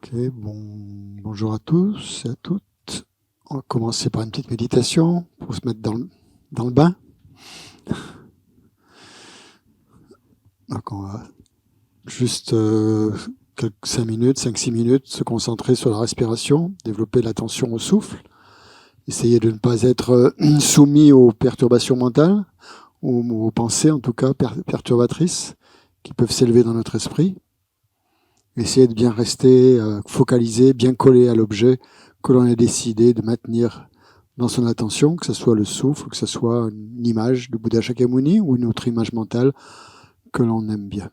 Ok, bonjour à tous et à toutes. On va commencer par une petite méditation pour se mettre dans le bain. Donc on va juste quelques 5 minutes, 5-6 minutes, se concentrer sur la respiration, développer l'attention au souffle, essayer de ne pas être soumis aux perturbations mentales, ou aux pensées en tout cas perturbatrices qui peuvent s'élever dans notre esprit. Essayer de bien rester focalisé, bien collé à l'objet que l'on a décidé de maintenir dans son attention, que ce soit le souffle, que ce soit une image de Bouddha Shakyamuni ou une autre image mentale que l'on aime bien.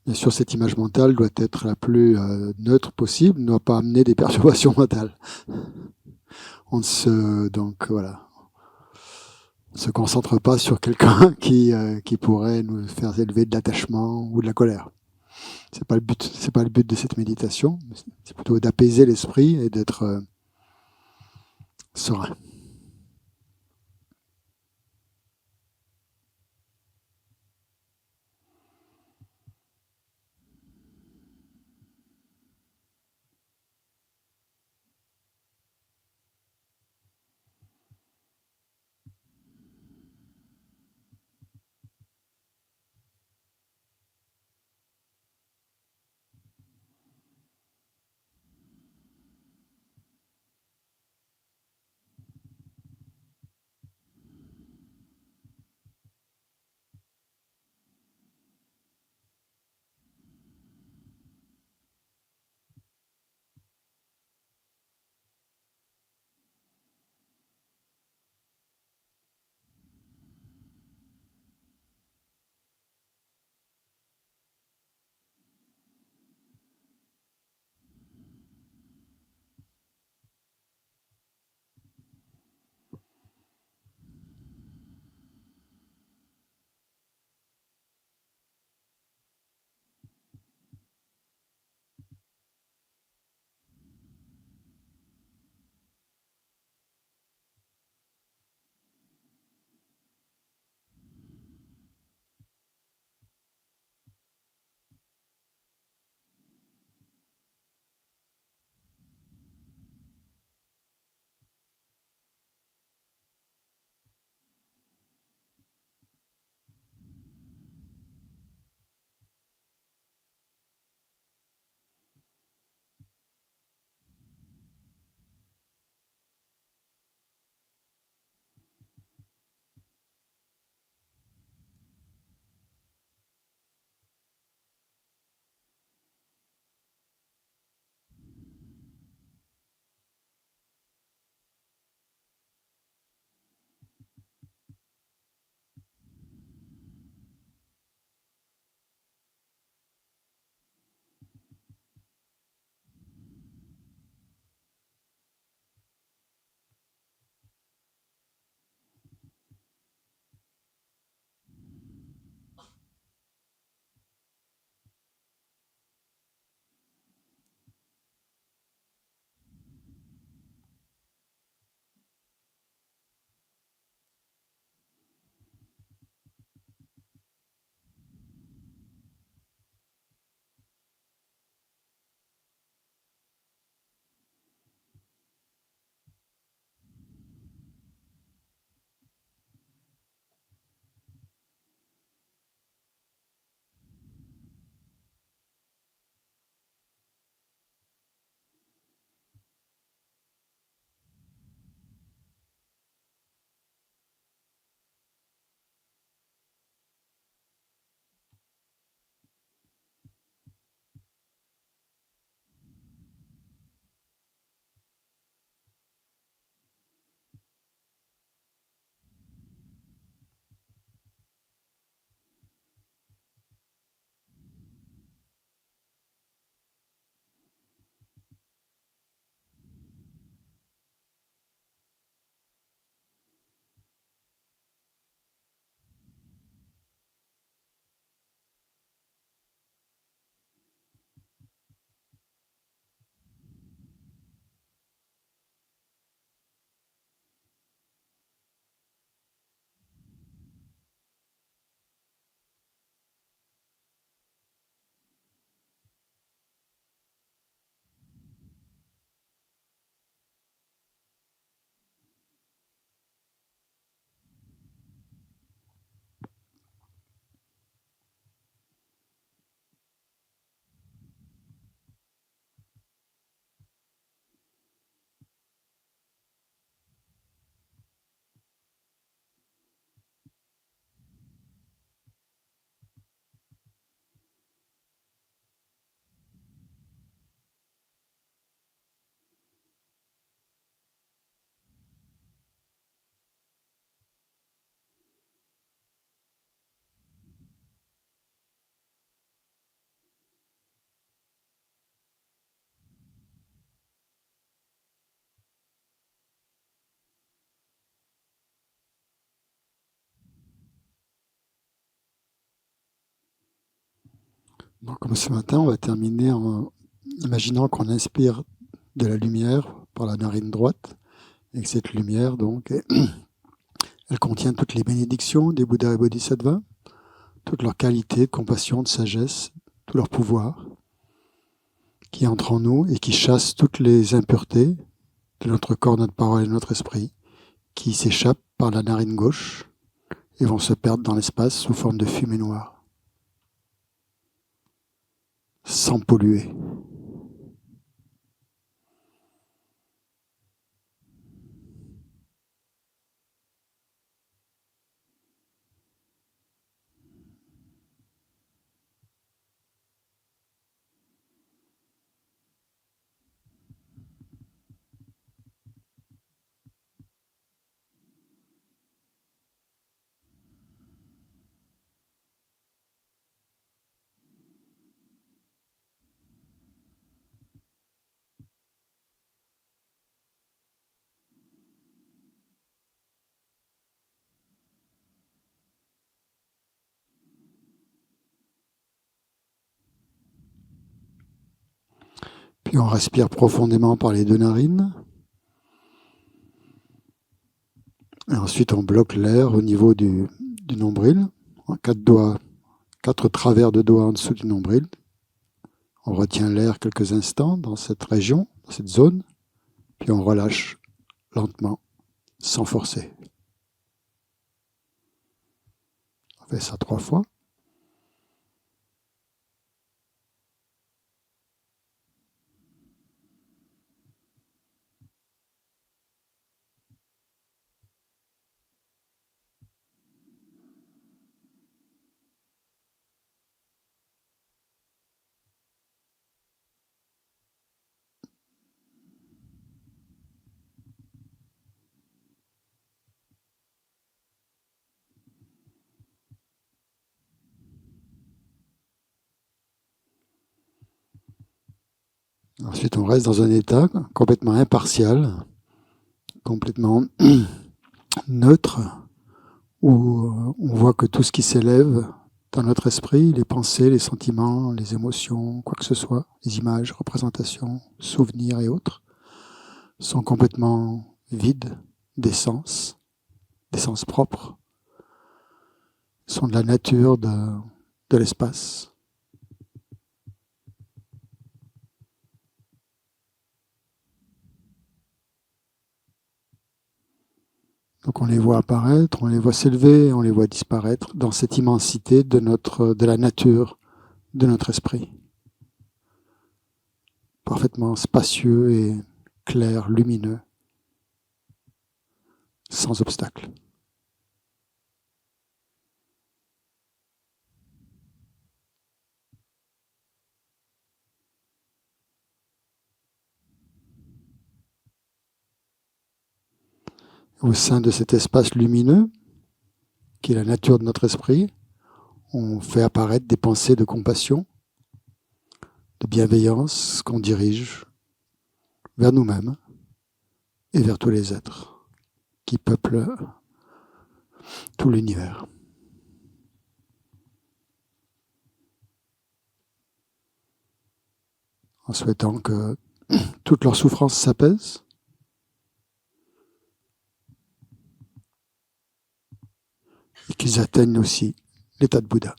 Bien sûr, cette image mentale doit être la plus neutre possible, ne doit pas amener des perturbations mentales. Donc voilà, on ne se concentre pas sur quelqu'un qui pourrait nous faire élever de l'attachement ou de la colère. C'est pas le but de cette méditation. C'est plutôt d'apaiser l'esprit et d'être serein. Donc, comme ce matin, on va terminer en imaginant qu'on inspire de la lumière par la narine droite et que cette lumière, donc, elle contient toutes les bénédictions des Bouddhas et Bodhisattvas, toutes leurs qualités de compassion, de sagesse, tout leur pouvoir qui entre en nous et qui chasse toutes les impuretés de notre corps, notre parole et notre esprit qui s'échappent par la narine gauche et vont se perdre dans l'espace sous forme de fumée noire, sans polluer. Puis on respire profondément par les deux narines. Et ensuite, on bloque l'air au niveau du nombril. Quatre doigts, quatre travers de doigts en dessous du nombril. On retient l'air quelques instants dans cette région, dans cette zone. Puis on relâche lentement, sans forcer. On fait ça 3 fois. Ensuite, on reste dans un état complètement impartial, complètement neutre, où on voit que tout ce qui s'élève dans notre esprit, les pensées, les sentiments, les émotions, quoi que ce soit, les images, représentations, souvenirs et autres, sont complètement vides d'essence propres, sont de la nature de l'espace. Donc on les voit apparaître, on les voit s'élever, on les voit disparaître dans cette immensité de la nature de notre esprit. Parfaitement spacieux et clair, lumineux, sans obstacle. Au sein de cet espace lumineux, qui est la nature de notre esprit, on fait apparaître des pensées de compassion, de bienveillance qu'on dirige vers nous-mêmes et vers tous les êtres qui peuplent tout l'univers. En souhaitant que toute leur souffrance s'apaise et qu'ils atteignent aussi l'état de Bouddha.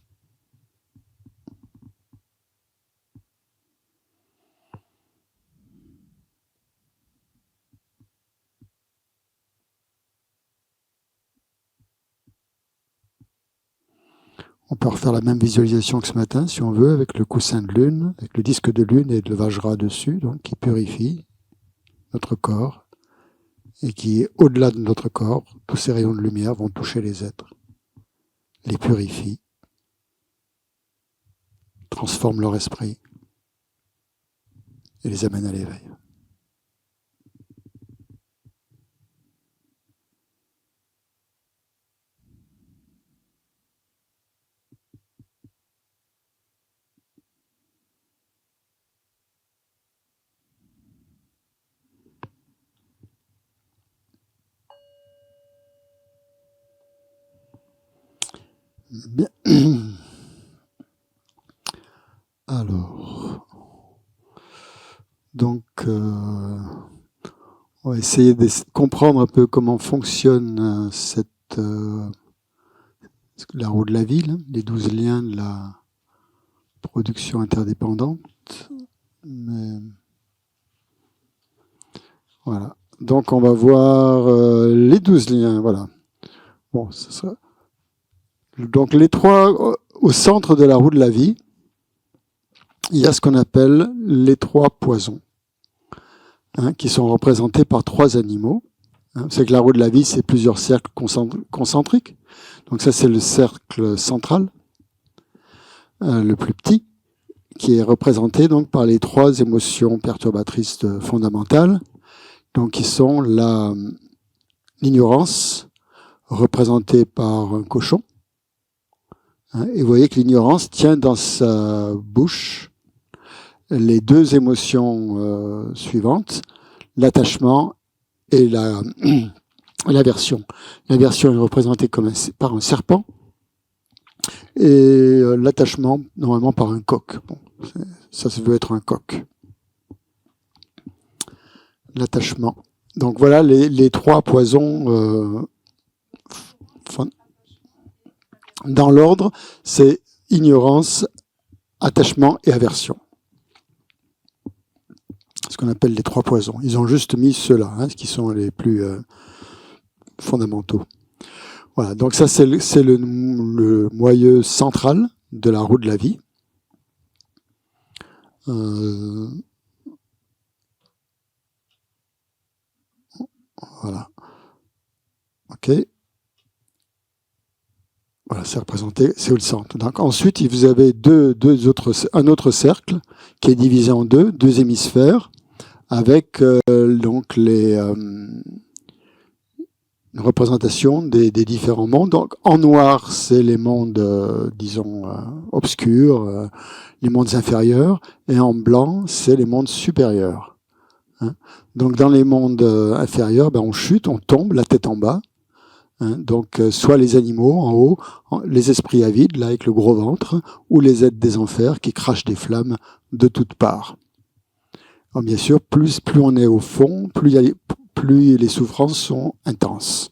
On peut refaire la même visualisation que ce matin, si on veut, avec le coussin de lune, avec le disque de lune et le Vajra dessus, donc qui purifie notre corps et qui, au-delà de notre corps, tous ces rayons de lumière vont toucher les êtres, les purifient, transforment leur esprit et les amènent à l'éveil. Bien. Alors, donc, on va essayer de comprendre un peu comment fonctionne la roue de la vie, les 12 liens de la production interdépendante. Mais, voilà. Donc, on va voir les 12 liens. Voilà. Bon, ce sera... Donc, les trois, au centre de la roue de la vie, il y a ce qu'on appelle les trois poisons, qui sont représentés par trois animaux. C'est que la roue de la vie, c'est plusieurs cercles concentriques. Donc ça, c'est le cercle central, le plus petit, qui est représenté donc par les trois émotions perturbatrices fondamentales, donc qui sont l'ignorance, représentée par un cochon. Et vous voyez que l'ignorance tient dans sa bouche les deux émotions suivantes, l'attachement et l'aversion. L'aversion est représentée par un serpent et l'attachement normalement par un coq. Bon, ça veut être un coq. L'attachement. Donc voilà les trois poisons dans l'ordre, c'est ignorance, attachement et aversion. Ce qu'on appelle les trois poisons. Ils ont juste mis ceux-là, qui sont les plus fondamentaux. Voilà, donc ça c'est le moyeu central de la roue de la vie. Voilà. Ok. Voilà, c'est représenté, c'est le centre. Donc ensuite, vous avez un autre cercle qui est divisé en deux hémisphères, avec donc une représentation des différents mondes. Donc en noir, c'est les mondes, disons, obscurs, les mondes inférieurs, et en blanc, c'est les mondes supérieurs. Donc dans les mondes inférieurs, on chute, on tombe, la tête en bas. Donc, soit les animaux en haut, les esprits avides, là avec le gros ventre, ou les êtres des enfers qui crachent des flammes de toutes parts. Alors, bien sûr, plus on est au fond, plus les souffrances sont intenses.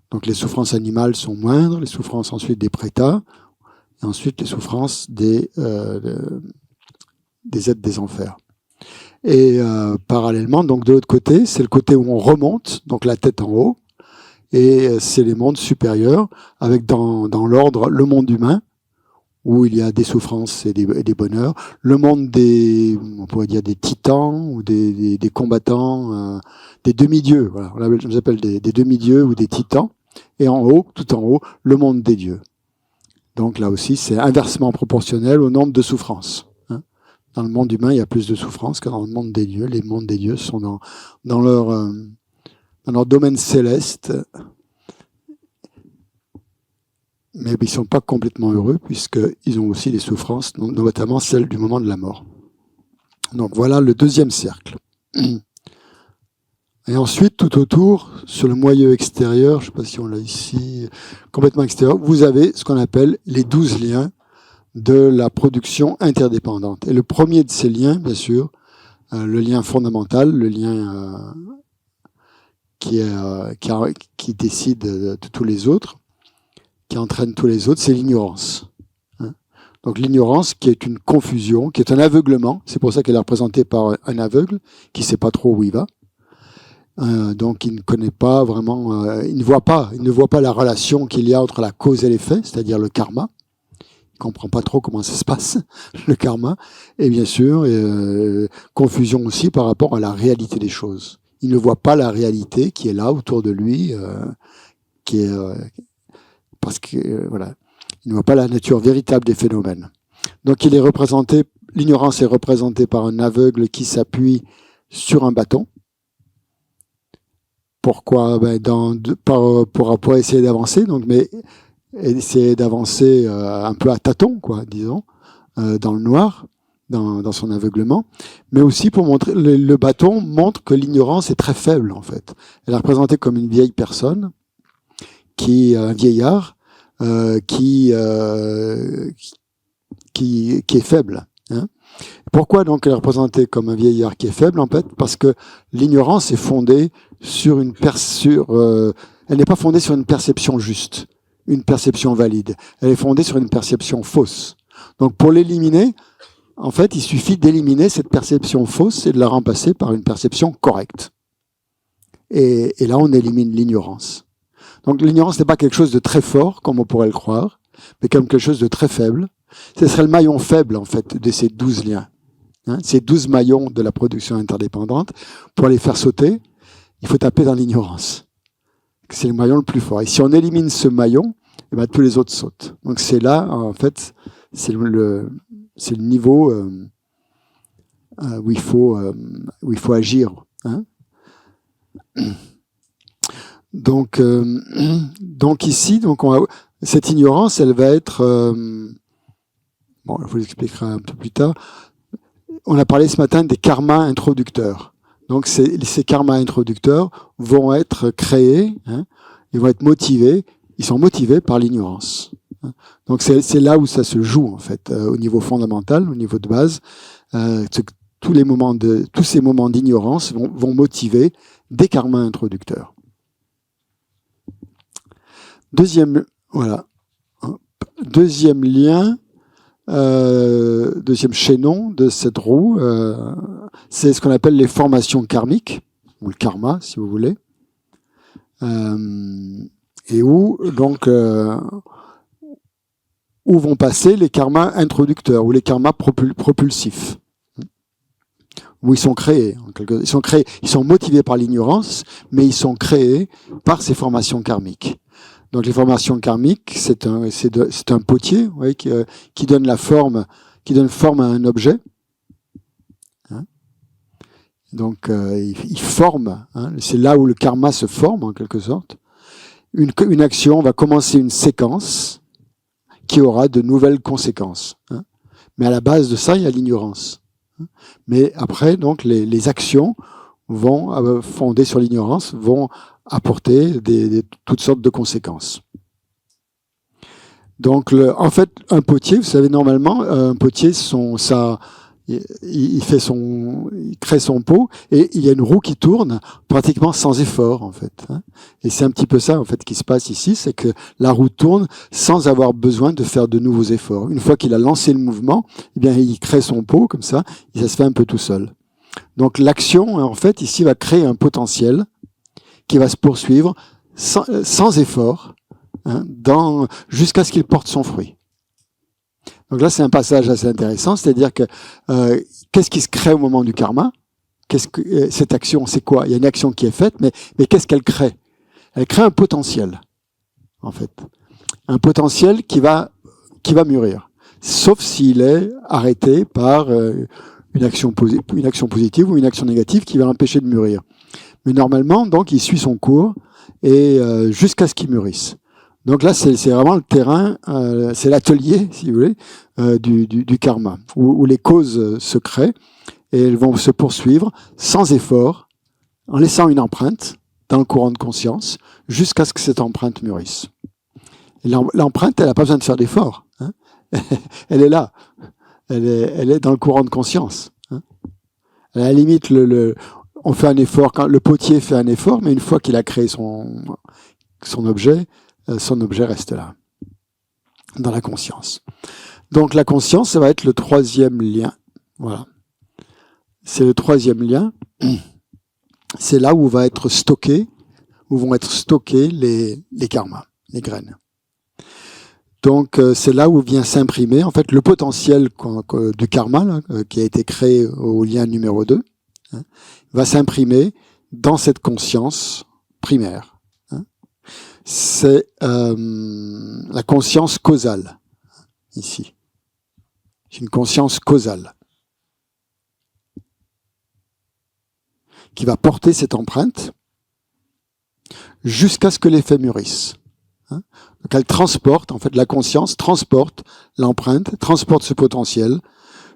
Donc les souffrances animales sont moindres, les souffrances ensuite des prétats, et ensuite les souffrances des êtres des enfers. Et parallèlement, donc de l'autre côté, c'est le côté où on remonte, donc la tête en haut, et c'est les mondes supérieurs, avec dans l'ordre le monde humain, où il y a des souffrances et des bonheurs, le monde on pourrait dire des titans, ou des combattants, des demi-dieux, voilà, je les appelle des demi-dieux ou des titans, et en haut, tout en haut, le monde des dieux. Donc là aussi, c'est inversement proportionnel au nombre de souffrances. Dans le monde humain, il y a plus de souffrances que dans le monde des dieux. Les mondes des dieux sont dans leur domaine céleste, mais ils ne sont pas complètement heureux puisqu'ils ont aussi des souffrances, notamment celles du moment de la mort. Donc voilà le deuxième cercle. Et ensuite, tout autour, sur le moyeu extérieur, je ne sais pas si on l'a ici, complètement extérieur, vous avez ce qu'on appelle les 12 liens de la production interdépendante. Et le premier de ces liens, bien sûr, le lien fondamental, le lien qui décide de tous les autres, qui entraîne tous les autres, c'est l'ignorance. Donc l'ignorance qui est une confusion, qui est un aveuglement, c'est pour ça qu'elle est représentée par un aveugle qui ne sait pas trop où il va. Donc il ne connaît pas vraiment, il ne voit pas la relation qu'il y a entre la cause et l'effet, c'est-à-dire le karma. Il ne comprend pas trop comment ça se passe, le karma. Et bien sûr, confusion aussi par rapport à la réalité des choses. Il ne voit pas la réalité qui est là autour de lui, parce que voilà, il ne voit pas la nature véritable des phénomènes. Donc l'ignorance est représentée par un aveugle qui s'appuie sur un bâton. Pourquoi ? Pour essayer d'avancer, mais essayer d'avancer un peu à tâtons, disons, dans le noir, dans son aveuglement, mais aussi pour montrer, le bâton montre que l'ignorance est très faible en fait. Elle est représentée comme une vieille personne, un vieillard, qui est faible. Pourquoi donc elle est représentée comme un vieillard qui est faible en fait? Parce que l'ignorance est fondée sur elle n'est pas fondée sur une perception juste, une perception valide. Elle est fondée sur une perception fausse. Donc pour l'éliminer, en fait, il suffit d'éliminer cette perception fausse et de la remplacer par une perception correcte. Et là, on élimine l'ignorance. Donc l'ignorance n'est pas quelque chose de très fort, comme on pourrait le croire, mais comme quelque chose de très faible. Ce serait le maillon faible, en fait, de ces 12 liens. Ces 12 maillons de la production interdépendante. Pour les faire sauter, il faut taper dans l'ignorance. C'est le maillon le plus fort. Et si on élimine ce maillon, eh ben, tous les autres sautent. Donc c'est là, en fait, c'est le niveau où il faut agir. Donc ici, cette ignorance, elle va être... bon, je vous l'expliquerai un peu plus tard. On a parlé ce matin des karmas introducteurs. Donc ces karmas introducteurs vont être créés, ils vont être motivés, ils sont motivés par l'ignorance. Donc c'est là où ça se joue en fait, au niveau fondamental, au niveau de base. Tous ces moments d'ignorance vont motiver des karmas introducteurs. Deuxième lien, deuxième chaînon de cette roue, c'est ce qu'on appelle les formations karmiques, ou le karma si vous voulez, et où vont passer les karmas introducteurs ou les karmas propulsifs, où ils sont créés. Ils sont motivés par l'ignorance, mais ils sont créés par ces formations karmiques. Donc les formations karmiques, c'est un potier, vous voyez, qui donne forme à un objet. Donc il forme, c'est là où le karma se forme en quelque sorte. Une action va commencer une séquence qui aura de nouvelles conséquences. Mais à la base de ça, il y a l'ignorance. Mais après, donc les actions vont fondées sur l'ignorance vont apporter toutes sortes de conséquences. Donc, en fait, un potier, vous savez, normalement, un potier, il crée son pot et il y a une roue qui tourne pratiquement sans effort, en fait. Et c'est un petit peu ça, en fait, qui se passe ici, c'est que la roue tourne sans avoir besoin de faire de nouveaux efforts. Une fois qu'il a lancé le mouvement, eh bien, il crée son pot comme ça, et ça se fait un peu tout seul. Donc, l'action, en fait, ici, va créer un potentiel qui va se poursuivre sans effort, jusqu'à ce qu'il porte son fruit. Donc là, c'est un passage assez intéressant, c'est-à-dire que qu'est-ce qui se crée au moment du karma? Cette action, c'est quoi? Il y a une action qui est faite, mais qu'est-ce qu'elle crée? Elle crée un potentiel, en fait. Un potentiel qui va mûrir, sauf s'il est arrêté par une action positive ou une action négative qui va l'empêcher de mûrir. Mais normalement, donc, il suit son cours et jusqu'à ce qu'il mûrisse. Donc là, c'est vraiment le terrain, c'est l'atelier, si vous voulez, du karma, où les causes se créent et elles vont se poursuivre sans effort, en laissant une empreinte dans le courant de conscience, jusqu'à ce que cette empreinte mûrisse. Et l'empreinte, elle n'a pas besoin de faire d'effort. Elle est là. Elle est dans le courant de conscience. À la limite, on fait un effort, quand le potier fait un effort, mais une fois qu'il a créé son objet reste là, dans la conscience. Donc la conscience, ça va être le troisième lien. Voilà. C'est le troisième lien. C'est là où vont être stockés les karmas, les graines. Donc c'est là où vient s'imprimer en fait le potentiel du karma là, qui a été créé au lien numéro 2, va s'imprimer dans cette conscience primaire. C'est la conscience causale, ici. C'est une conscience causale qui va porter cette empreinte jusqu'à ce que l'effet mûrisse. Donc elle transporte, en fait, la conscience transporte l'empreinte, transporte ce potentiel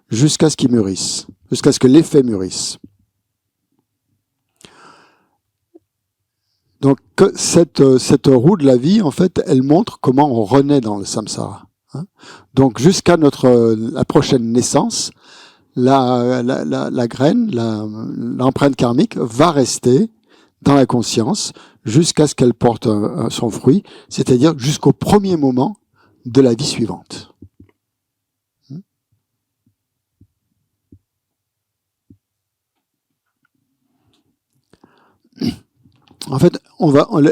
jusqu'à ce qu'il mûrisse, jusqu'à ce que l'effet mûrisse. Donc cette roue de la vie, en fait, elle montre comment on renaît dans le samsara. Donc jusqu'à la prochaine naissance, la graine, l'empreinte karmique va rester dans la conscience jusqu'à ce qu'elle porte son fruit, c'est-à-dire jusqu'au premier moment de la vie suivante. En fait,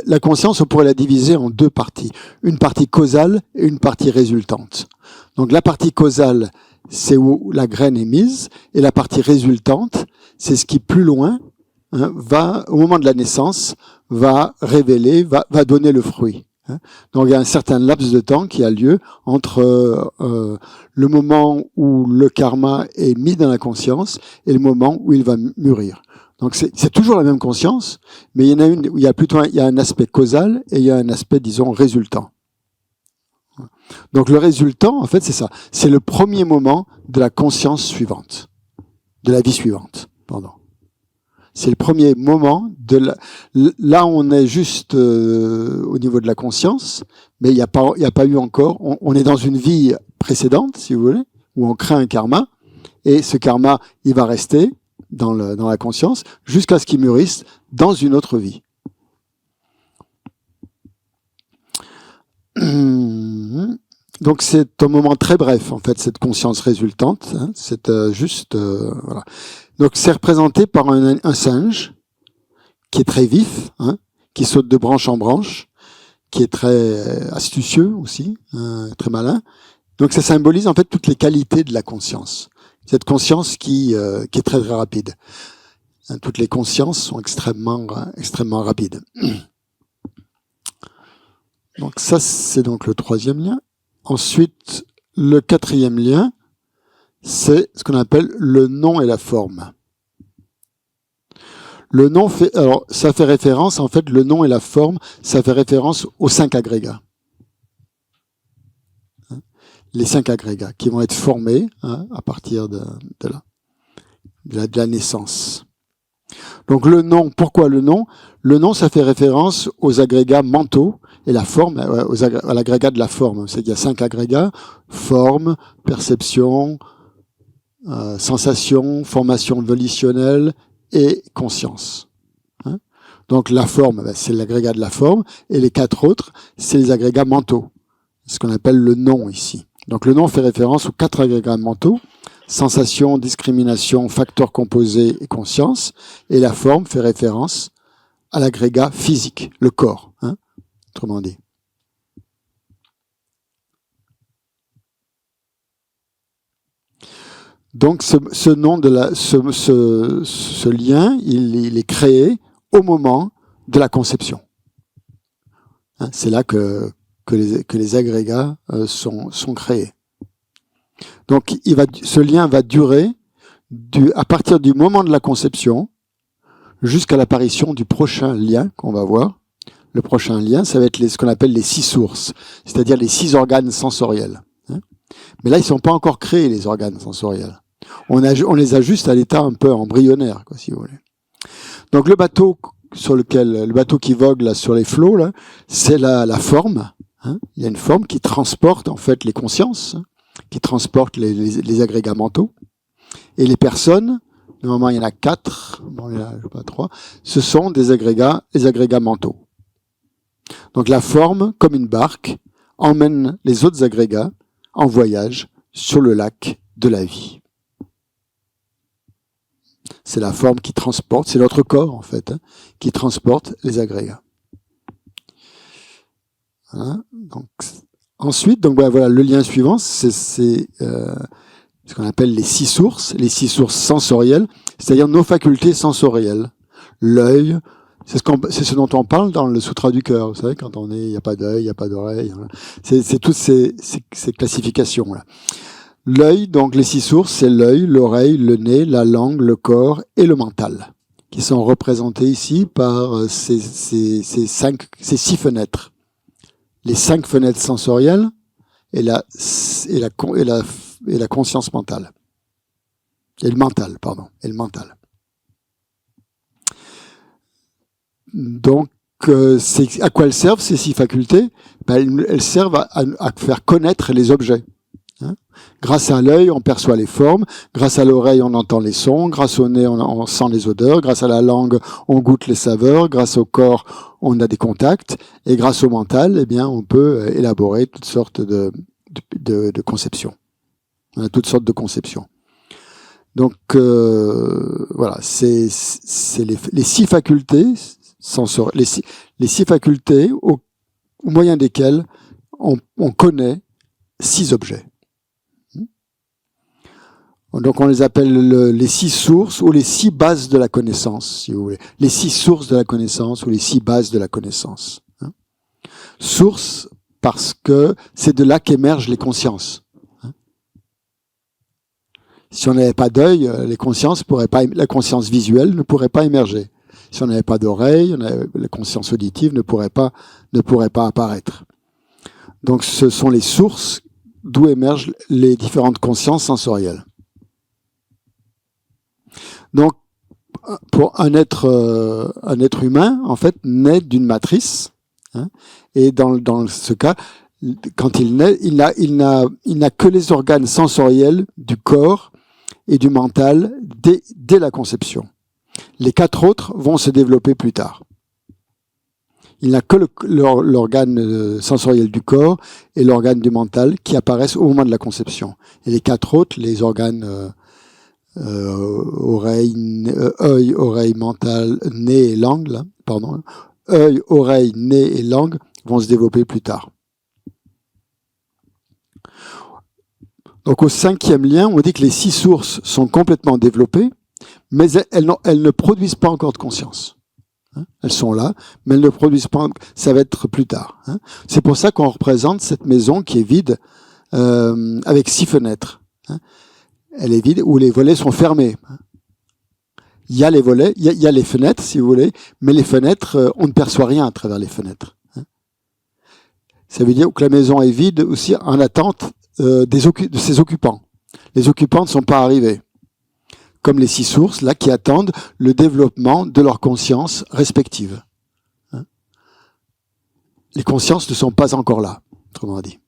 la conscience, on pourrait la diviser en deux parties. Une partie causale et une partie résultante. Donc la partie causale, c'est où la graine est mise, et la partie résultante, c'est ce qui plus loin va, au moment de la naissance, va révéler, va donner le fruit. Donc il y a un certain laps de temps qui a lieu entre le moment où le karma est mis dans la conscience et le moment où il va mûrir. Donc c'est toujours la même conscience, mais il y en a une où il y a un aspect causal et il y a un aspect, disons, résultant. Donc le résultant, en fait, c'est ça. C'est le premier moment de la conscience suivante, de la vie suivante, pardon. C'est le premier moment là on est juste au niveau de la conscience, mais il n'y a pas eu encore, on est dans une vie précédente, si vous voulez, où on crée un karma, et ce karma, il va rester dans la conscience jusqu'à ce qu'il mûrisse dans une autre vie. Donc c'est un moment très bref, en fait, cette conscience résultante. C'est voilà. Donc c'est représenté par un singe qui est très vif, qui saute de branche en branche, qui est très astucieux aussi, très malin. Donc ça symbolise en fait toutes les qualités de la conscience. Cette conscience qui est très très rapide. Toutes les consciences sont extrêmement rapides. Donc ça c'est donc le troisième lien. Ensuite, le quatrième lien, c'est ce qu'on appelle le nom et la forme. Le nom ça fait référence, en fait, le nom et la forme, ça fait référence aux 5 agrégats. Les 5 agrégats qui vont être formés à partir de la naissance. Donc le nom, pourquoi le nom? Le nom, ça fait référence aux agrégats mentaux et la forme, à l'agrégat de la forme. C'est qu'il y a 5 agrégats: forme, perception, sensation, formation volitionnelle et conscience. Donc la forme, c'est l'agrégat de la forme, et les 4 autres, c'est les agrégats mentaux. C'est ce qu'on appelle le nom ici. Donc le nom fait référence aux 4 agrégats mentaux: sensation, discrimination, facteur composé et conscience. Et la forme fait référence à l'agrégat physique, le corps, autrement dit. Donc ce nom ce lien, il est créé au moment de la conception. C'est là que les agrégats sont créés. Donc ce lien va durer à partir du moment de la conception jusqu'à l'apparition du prochain lien qu'on va voir. Le prochain lien, ça va être ce qu'on appelle les 6 sources, c'est-à-dire les 6 organes sensoriels. Mais là, ils ne sont pas encore créés, les organes sensoriels. On les a juste à l'état un peu embryonnaire, quoi, si vous voulez. Donc le bateau qui vogue là sur les flots, là, c'est la forme. Il y a une forme qui transporte en fait les consciences, qui transporte les agrégats mentaux. Et les personnes, normalement il y en a 4, bon, il y en a pas 3, ce sont les agrégats mentaux. Donc la forme, comme une barque, emmène les autres agrégats en voyage sur le lac de la vie. C'est la forme qui transporte, c'est notre corps en fait, qui transporte les agrégats. Voilà. Donc, ensuite, voilà, le lien suivant, c'est ce qu'on appelle les 6 sources sensorielles, c'est-à-dire nos facultés sensorielles. L'œil, c'est ce dont on parle dans le Sutra du cœur, vous savez, quand il n'y a pas d'œil, il n'y a pas d'oreille. Voilà. C'est toutes ces classifications-là. L'œil, donc les 6 sources, c'est l'œil, l'oreille, le nez, la langue, le corps et le mental, qui sont représentés ici par ces 6 fenêtres. Les 5 fenêtres sensorielles et la conscience mentale. Et le mental, pardon. Et le mental. Donc, à quoi elles servent, ces 6 facultés? Elles servent à faire connaître les objets. Hein. Grâce à l'œil, on perçoit les formes. Grâce à l'oreille, on entend les sons. Grâce au nez, on sent les odeurs. Grâce à la langue, on goûte les saveurs. Grâce au corps, on a des contacts. Et grâce au mental, eh bien, on peut élaborer toutes sortes de conceptions. On a toutes sortes de conceptions. Donc, voilà, c'est les 6 facultés sensorielles, les six facultés au moyen desquelles on connaît 6 objets. Donc on les appelle les 6 sources ou les 6 bases de la connaissance, si vous voulez. Les 6 sources de la connaissance ou les 6 bases de la connaissance. Source parce que c'est de là qu'émergent les consciences. Si on n'avait pas d'œil, la conscience visuelle ne pourrait pas émerger. Si on n'avait pas d'oreille, la conscience auditive ne pourrait pas apparaître. Donc ce sont les sources d'où émergent les différentes consciences sensorielles. Donc, pour un être humain, en fait, naît d'une matrice, hein, et dans ce cas, quand il naît, il n'a que les organes sensoriels du corps et du mental dès la conception. Les 4 autres vont se développer plus tard. Il n'a que l'organe sensoriel du corps et l'organe du mental qui apparaissent au moment de la conception. Et les 4 autres, les organes œil, oreille, mental, nez et langue, là, pardon, œil, oreille, nez et langue vont se développer plus tard. Donc au 5e lien, on dit que les 6 sources sont complètement développées, mais elles ne produisent pas encore de conscience. Elles sont là, mais elles ne produisent pas. Ça va être plus tard. C'est pour ça qu'on représente cette maison qui est vide, avec 6 fenêtres. Elle est vide, où les volets sont fermés. Il y a les volets, il y a les fenêtres, si vous voulez, mais les fenêtres, on ne perçoit rien à travers les fenêtres. Ça veut dire que la maison est vide aussi en attente de ses occupants. Les occupants ne sont pas arrivés. Comme les 6 sources, là, qui attendent le développement de leurs consciences respectives. Les consciences ne sont pas encore là, autrement dit.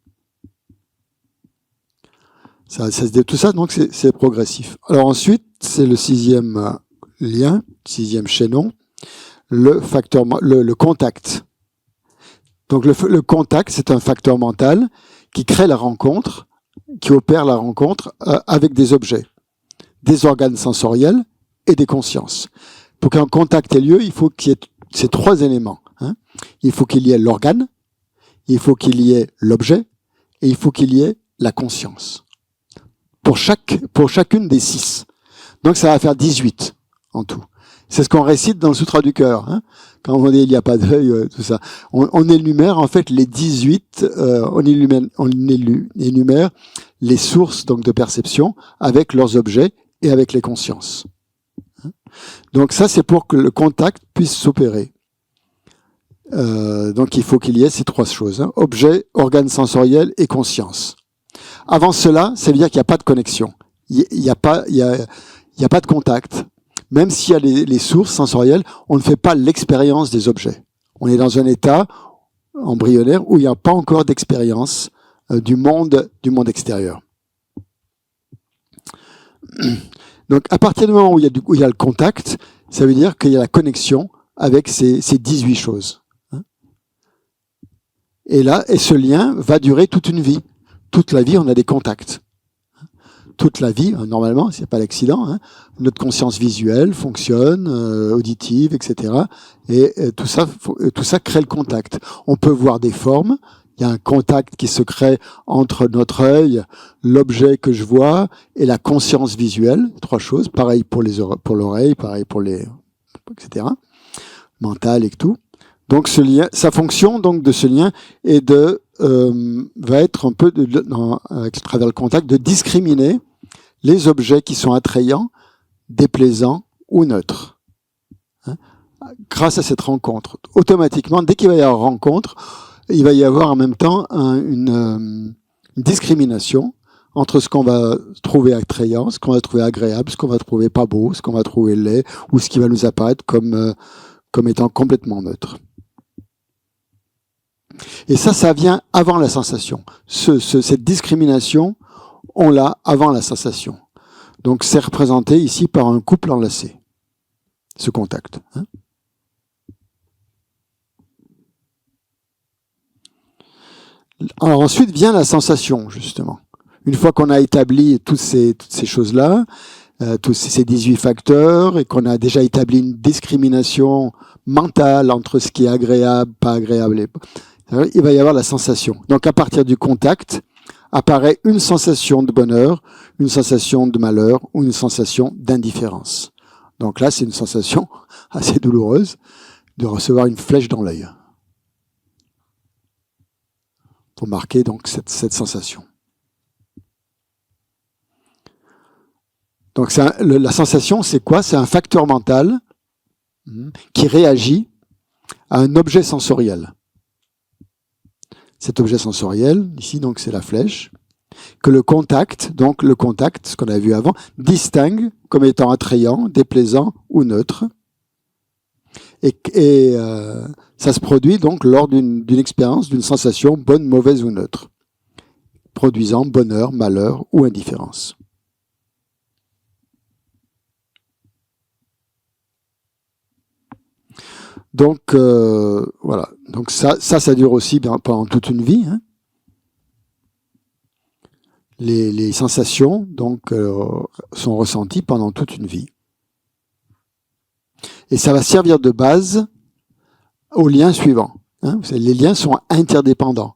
Tout ça, donc, c'est progressif. Alors ensuite, c'est le 6e lien, 6e chaînon, le contact. Donc le contact, c'est un facteur mental qui crée la rencontre, qui opère la rencontre avec des objets, des organes sensoriels et des consciences. Pour qu'un contact ait lieu, il faut qu'il y ait ces 3 éléments. Il faut qu'il y ait l'organe, il faut qu'il y ait l'objet et il faut qu'il y ait la conscience. Pour chacune des 6. Donc ça va faire 18 en tout. C'est ce qu'on récite dans le Sutra du cœur. Quand on dit il n'y a pas d'œil, tout ça. On énumère en fait les 18, on énumère les sources donc de perception avec leurs objets et avec les consciences. Donc ça c'est pour que le contact puisse s'opérer. Donc il faut qu'il y ait ces 3 choses. Objet, organe sensoriel et conscience. Avant cela, ça veut dire qu'il n'y a pas de connexion. Il n'y a pas de contact. Même s'il y a les sources sensorielles, on ne fait pas l'expérience des objets. On est dans un état embryonnaire où il n'y a pas encore d'expérience du monde extérieur. Donc, à partir du moment où il y a le contact, ça veut dire qu'il y a la connexion avec ces 18 choses. Et ce lien va durer toute une vie. Toute la vie, on a des contacts. Toute la vie, normalement, c'est pas l'accident, notre conscience visuelle fonctionne, auditive, etc. Et tout ça crée le contact. On peut voir des formes. Il y a un contact qui se crée entre notre œil, l'objet que je vois, et la conscience visuelle. 3 choses. Pareil pour l'oreille, pareil pour etc. Mental et tout. Donc ce lien, sa fonction donc de ce lien est va être un peu à travers le contact de discriminer les objets qui sont attrayants, déplaisants ou neutres. Grâce à cette rencontre, automatiquement, dès qu'il va y avoir rencontre, il va y avoir en même temps une discrimination entre ce qu'on va trouver attrayant, ce qu'on va trouver agréable, ce qu'on va trouver pas beau, ce qu'on va trouver laid, ou ce qui va nous apparaître comme étant complètement neutre. Et ça vient avant la sensation. Cette discrimination on l'a avant la sensation. Donc c'est représenté ici par un couple enlacé, ce contact. Hein. Alors ensuite vient la sensation, justement. Une fois qu'on a établi toutes ces choses-là, tous ces 18 facteurs, et qu'on a déjà établi une discrimination mentale entre ce qui est agréable, pas agréable, il va y avoir la sensation. Donc à partir du contact, apparaît une sensation de bonheur, une sensation de malheur ou une sensation d'indifférence. Donc là, c'est une sensation assez douloureuse de recevoir une flèche dans l'œil. Pour marquer donc cette sensation. Donc la sensation, c'est quoi? C'est un facteur mental qui réagit à un objet sensoriel. Cet objet sensoriel, ici, donc c'est la flèche, que le contact, ce qu'on a vu avant, distingue comme étant attrayant, déplaisant ou neutre. Et ça se produit donc lors d'une expérience, d'une sensation bonne, mauvaise ou neutre, produisant bonheur, malheur ou indifférence. Donc voilà, donc ça dure aussi pendant toute une vie. Hein. Les sensations donc sont ressenties pendant toute une vie. Et ça va servir de base au lien suivant. Hein. Les liens sont interdépendants.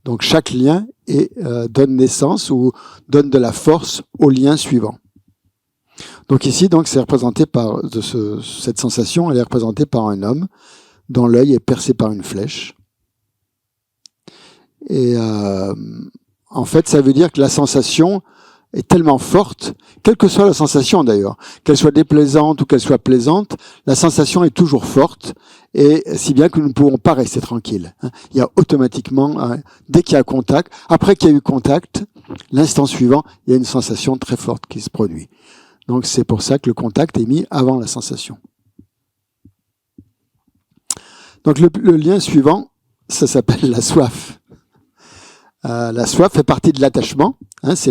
Donc chaque lien donne naissance ou donne de la force au lien suivant. Donc ici, donc, c'est représenté par cette sensation, elle est représentée par un homme dont l'œil est percé par une flèche. Et en fait, ça veut dire que la sensation est tellement forte, quelle que soit la sensation d'ailleurs, qu'elle soit déplaisante ou qu'elle soit plaisante, la sensation est toujours forte, et si bien que nous ne pouvons pas rester tranquilles. Il y a automatiquement, dès qu'il y a contact, après qu'il y a eu contact, l'instant suivant, il y a une sensation très forte qui se produit. Donc c'est pour ça que le contact est mis avant la sensation. Donc le lien suivant, ça s'appelle la soif. La soif fait partie de l'attachement. Hein, ça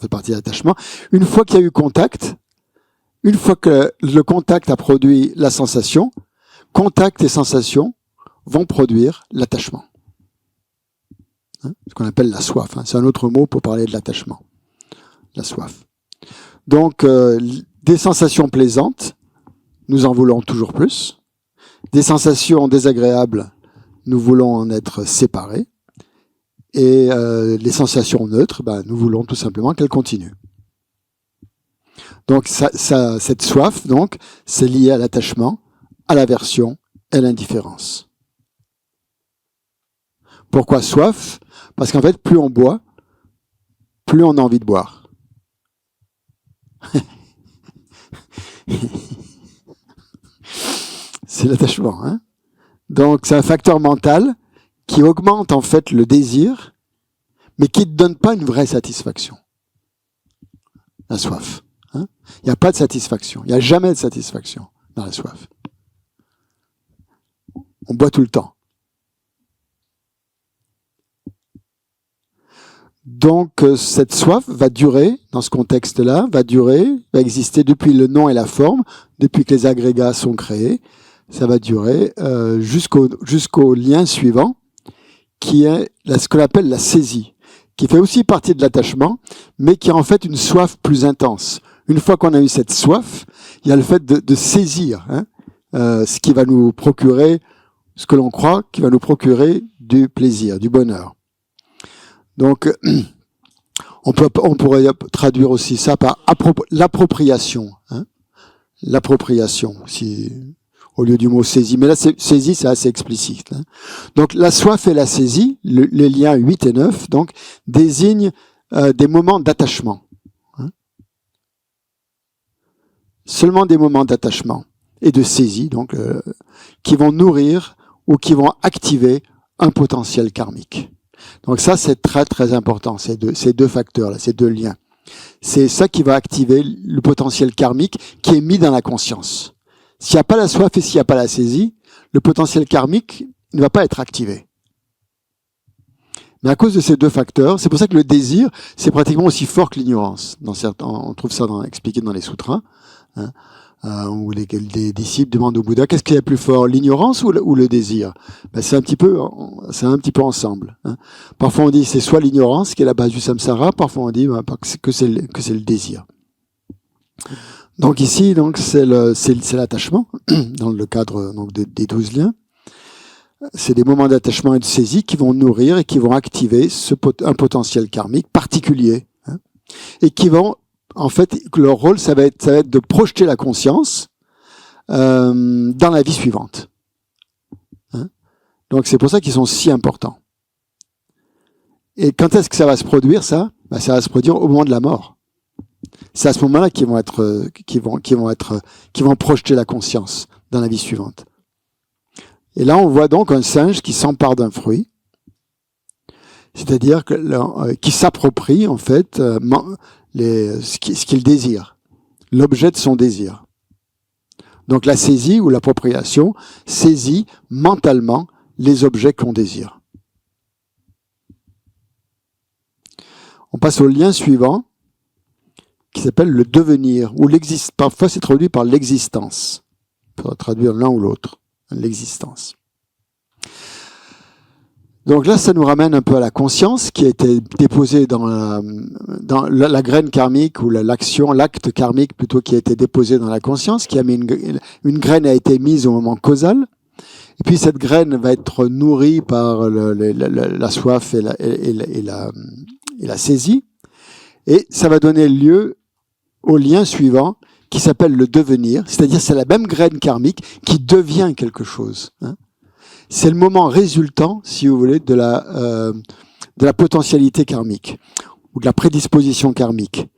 fait partie de l'attachement. Une fois qu'il y a eu contact, une fois que le contact a produit la sensation, contact et sensation vont produire l'attachement. Hein, ce qu'on appelle la soif. Hein, c'est un autre mot pour parler de l'attachement. La soif. Donc, des sensations plaisantes, nous en voulons toujours plus. Des sensations désagréables, nous voulons en être séparés. Et les sensations neutres, nous voulons tout simplement qu'elles continuent. Donc, cette soif, donc, c'est lié à l'attachement, à l'aversion et à l'indifférence. Pourquoi soif? Parce qu'en fait, plus on boit, plus on a envie de boire. C'est l'attachement. Hein. Donc, c'est un facteur mental qui augmente en fait le désir, mais qui ne donne pas une vraie satisfaction. La soif. Hein. Il n'y a pas de satisfaction. Il n'y a jamais de satisfaction dans la soif. On boit tout le temps. Donc, cette soif va durer, dans ce contexte-là, va exister depuis le nom et la forme, depuis que les agrégats sont créés. Ça va durer jusqu'au lien suivant, qui est ce qu'on appelle la saisie, qui fait aussi partie de l'attachement, mais qui est en fait une soif plus intense. Une fois qu'on a eu cette soif, il y a le fait de saisir ce qui va nous procurer, ce que l'on croit, qui va nous procurer du plaisir, du bonheur. Donc, on pourrait traduire aussi ça par l'appropriation. Hein, l'appropriation, au lieu du mot saisie. Mais là, saisie, c'est assez explicite. Hein. Donc, la soif et la saisie, les liens 8 et 9, donc, désignent des moments d'attachement. Hein. Seulement des moments d'attachement et de saisie, donc, qui vont nourrir ou qui vont activer un potentiel karmique. Donc ça, c'est très très important, ces deux facteurs-là, ces deux liens. C'est ça qui va activer le potentiel karmique qui est mis dans la conscience. S'il n'y a pas la soif et s'il n'y a pas la saisie, le potentiel karmique ne va pas être activé. Mais à cause de ces deux facteurs, c'est pour ça que le désir, c'est pratiquement aussi fort que l'ignorance. On trouve ça expliqué dans les sutras, hein, où les disciples demandent au Bouddha qu'est-ce qui est plus fort, l'ignorance ou le désir. Ben, c'est un petit peu ensemble. Hein. Parfois on dit c'est soit l'ignorance qui est la base du samsara, parfois on dit que c'est le désir. Donc ici, c'est l'attachement dans le cadre des 12 liens. C'est des moments d'attachement et de saisie qui vont nourrir et qui vont activer un potentiel karmique particulier, hein, et qui vont, en fait, leur rôle, ça va être de projeter la conscience dans la vie suivante. Hein. Donc c'est pour ça qu'ils sont si importants. Et quand est-ce que ça va se produire, ça? Ben, ça va se produire au moment de la mort. C'est à ce moment-là qu'ils vont projeter la conscience dans la vie suivante. Et là, on voit donc un singe qui s'empare d'un fruit, c'est-à-dire qui s'approprie en fait ce qu'il désire, l'objet de son désir. Donc la saisie ou l'appropriation saisit mentalement les objets qu'on désire. On passe au lien suivant, qui s'appelle le devenir, ou parfois c'est traduit par l'existence. On peut traduire l'un ou l'autre. L'existence. Donc là, ça nous ramène un peu à la conscience qui a été déposée dans la graine karmique ou l'acte karmique plutôt qui a été déposée dans la conscience, qui a mis une graine a été mise au moment causal. Et puis cette graine va être nourrie par la soif et la saisie. Et ça va donner lieu au lien suivant, qui s'appelle le devenir, c'est-à-dire c'est la même graine karmique qui devient quelque chose. Hein. C'est le moment résultant, si vous voulez, de la potentialité karmique ou de la prédisposition karmique.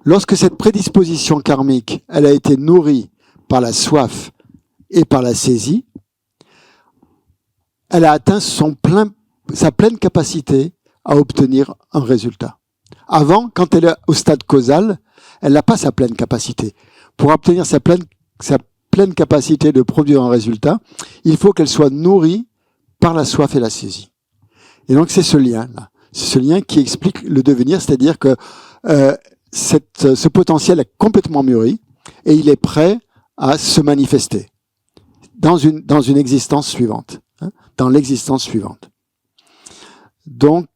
Lorsque cette prédisposition karmique, elle a été nourrie par la soif et par la saisie, elle a atteint sa pleine capacité à obtenir un résultat. Avant, quand elle est au stade causal, elle n'a pas sa pleine capacité. Pour obtenir sa pleine capacité de produire un résultat, il faut qu'elle soit nourrie par la soif et la saisie. Et donc c'est ce lien-là. C'est ce lien qui explique le devenir, c'est-à-dire que ce potentiel est complètement mûri et il est prêt à se manifester dans une existence suivante, hein, dans l'existence suivante. Donc,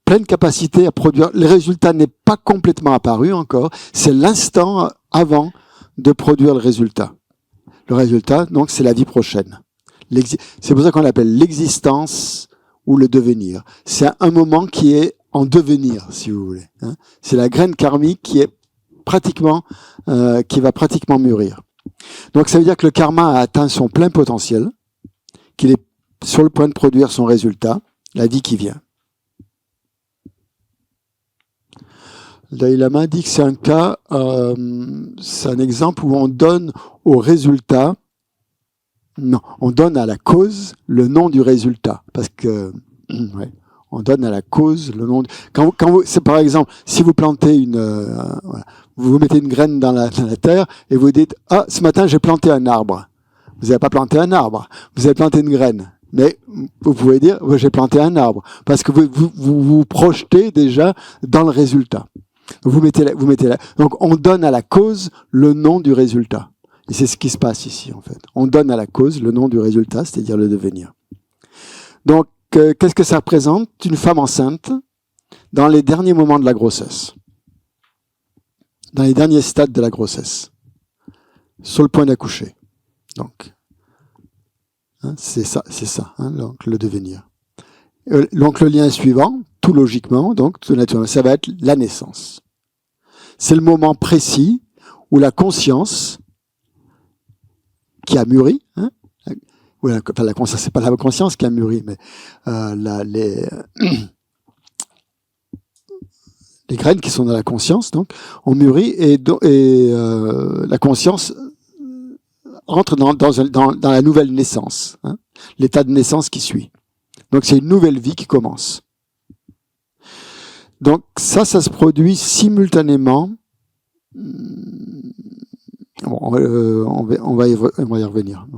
pleine capacité à produire. Le résultat n'est pas complètement apparu encore. C'est l'instant avant de produire le résultat. Le résultat, donc, c'est la vie prochaine. C'est pour ça qu'on l'appelle l'existence ou le devenir. C'est un moment qui est en devenir, si vous voulez. Hein. C'est la graine karmique qui va pratiquement mûrir. Donc, ça veut dire que le karma a atteint son plein potentiel, qu'il est sur le point de produire son résultat, la vie qui vient. Le Dalai Lama dit que c'est un cas, c'est un exemple où on donne au résultat, non, on donne à la cause le nom du résultat, parce que, ouais, on donne à la cause le nom. C'est par exemple, si vous plantez voilà, vous mettez une graine dans la terre et vous dites, ah, ce matin j'ai planté un arbre. Vous n'avez pas planté un arbre, vous avez planté une graine. Mais vous pouvez dire, ouais, j'ai planté un arbre, parce que vous projetez déjà dans le résultat. Vous mettez là. Donc, on donne à la cause le nom du résultat. Et c'est ce qui se passe ici, en fait. On donne à la cause le nom du résultat, c'est-à-dire le devenir. Donc, qu'est-ce que ça représente? Une femme enceinte dans les derniers moments de la grossesse. Dans les derniers stades de la grossesse. Sur le point d'accoucher. Donc, hein, c'est ça, hein, donc le devenir. Donc, le lien suivant, tout logiquement, donc tout naturellement, ça va être la naissance. C'est le moment précis où la conscience qui a mûri, hein, enfin, la conscience, c'est pas la conscience qui a mûri, mais les graines qui sont dans la conscience, donc, ont mûri et la conscience entre dans la nouvelle naissance, hein, l'état de naissance qui suit. Donc c'est une nouvelle vie qui commence. Donc ça se produit simultanément. Bon, on va y revenir. Je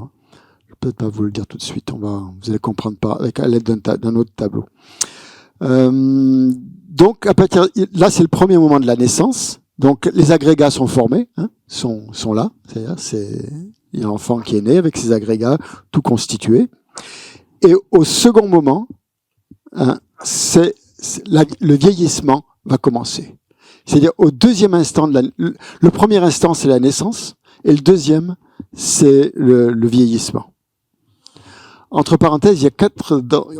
vais peut-être pas vous le dire tout de suite. Vous allez comprendre à l'aide d'un autre tableau. Donc, là, c'est le premier moment de la naissance. Donc, les agrégats sont formés, hein, sont là. C'est-à-dire, il y a un enfant qui est né avec ses agrégats tout constitués. Et au second moment, hein, le vieillissement va commencer. C'est-à-dire, au deuxième instant le premier instant, c'est la naissance, et le deuxième, c'est le vieillissement. Entre parenthèses,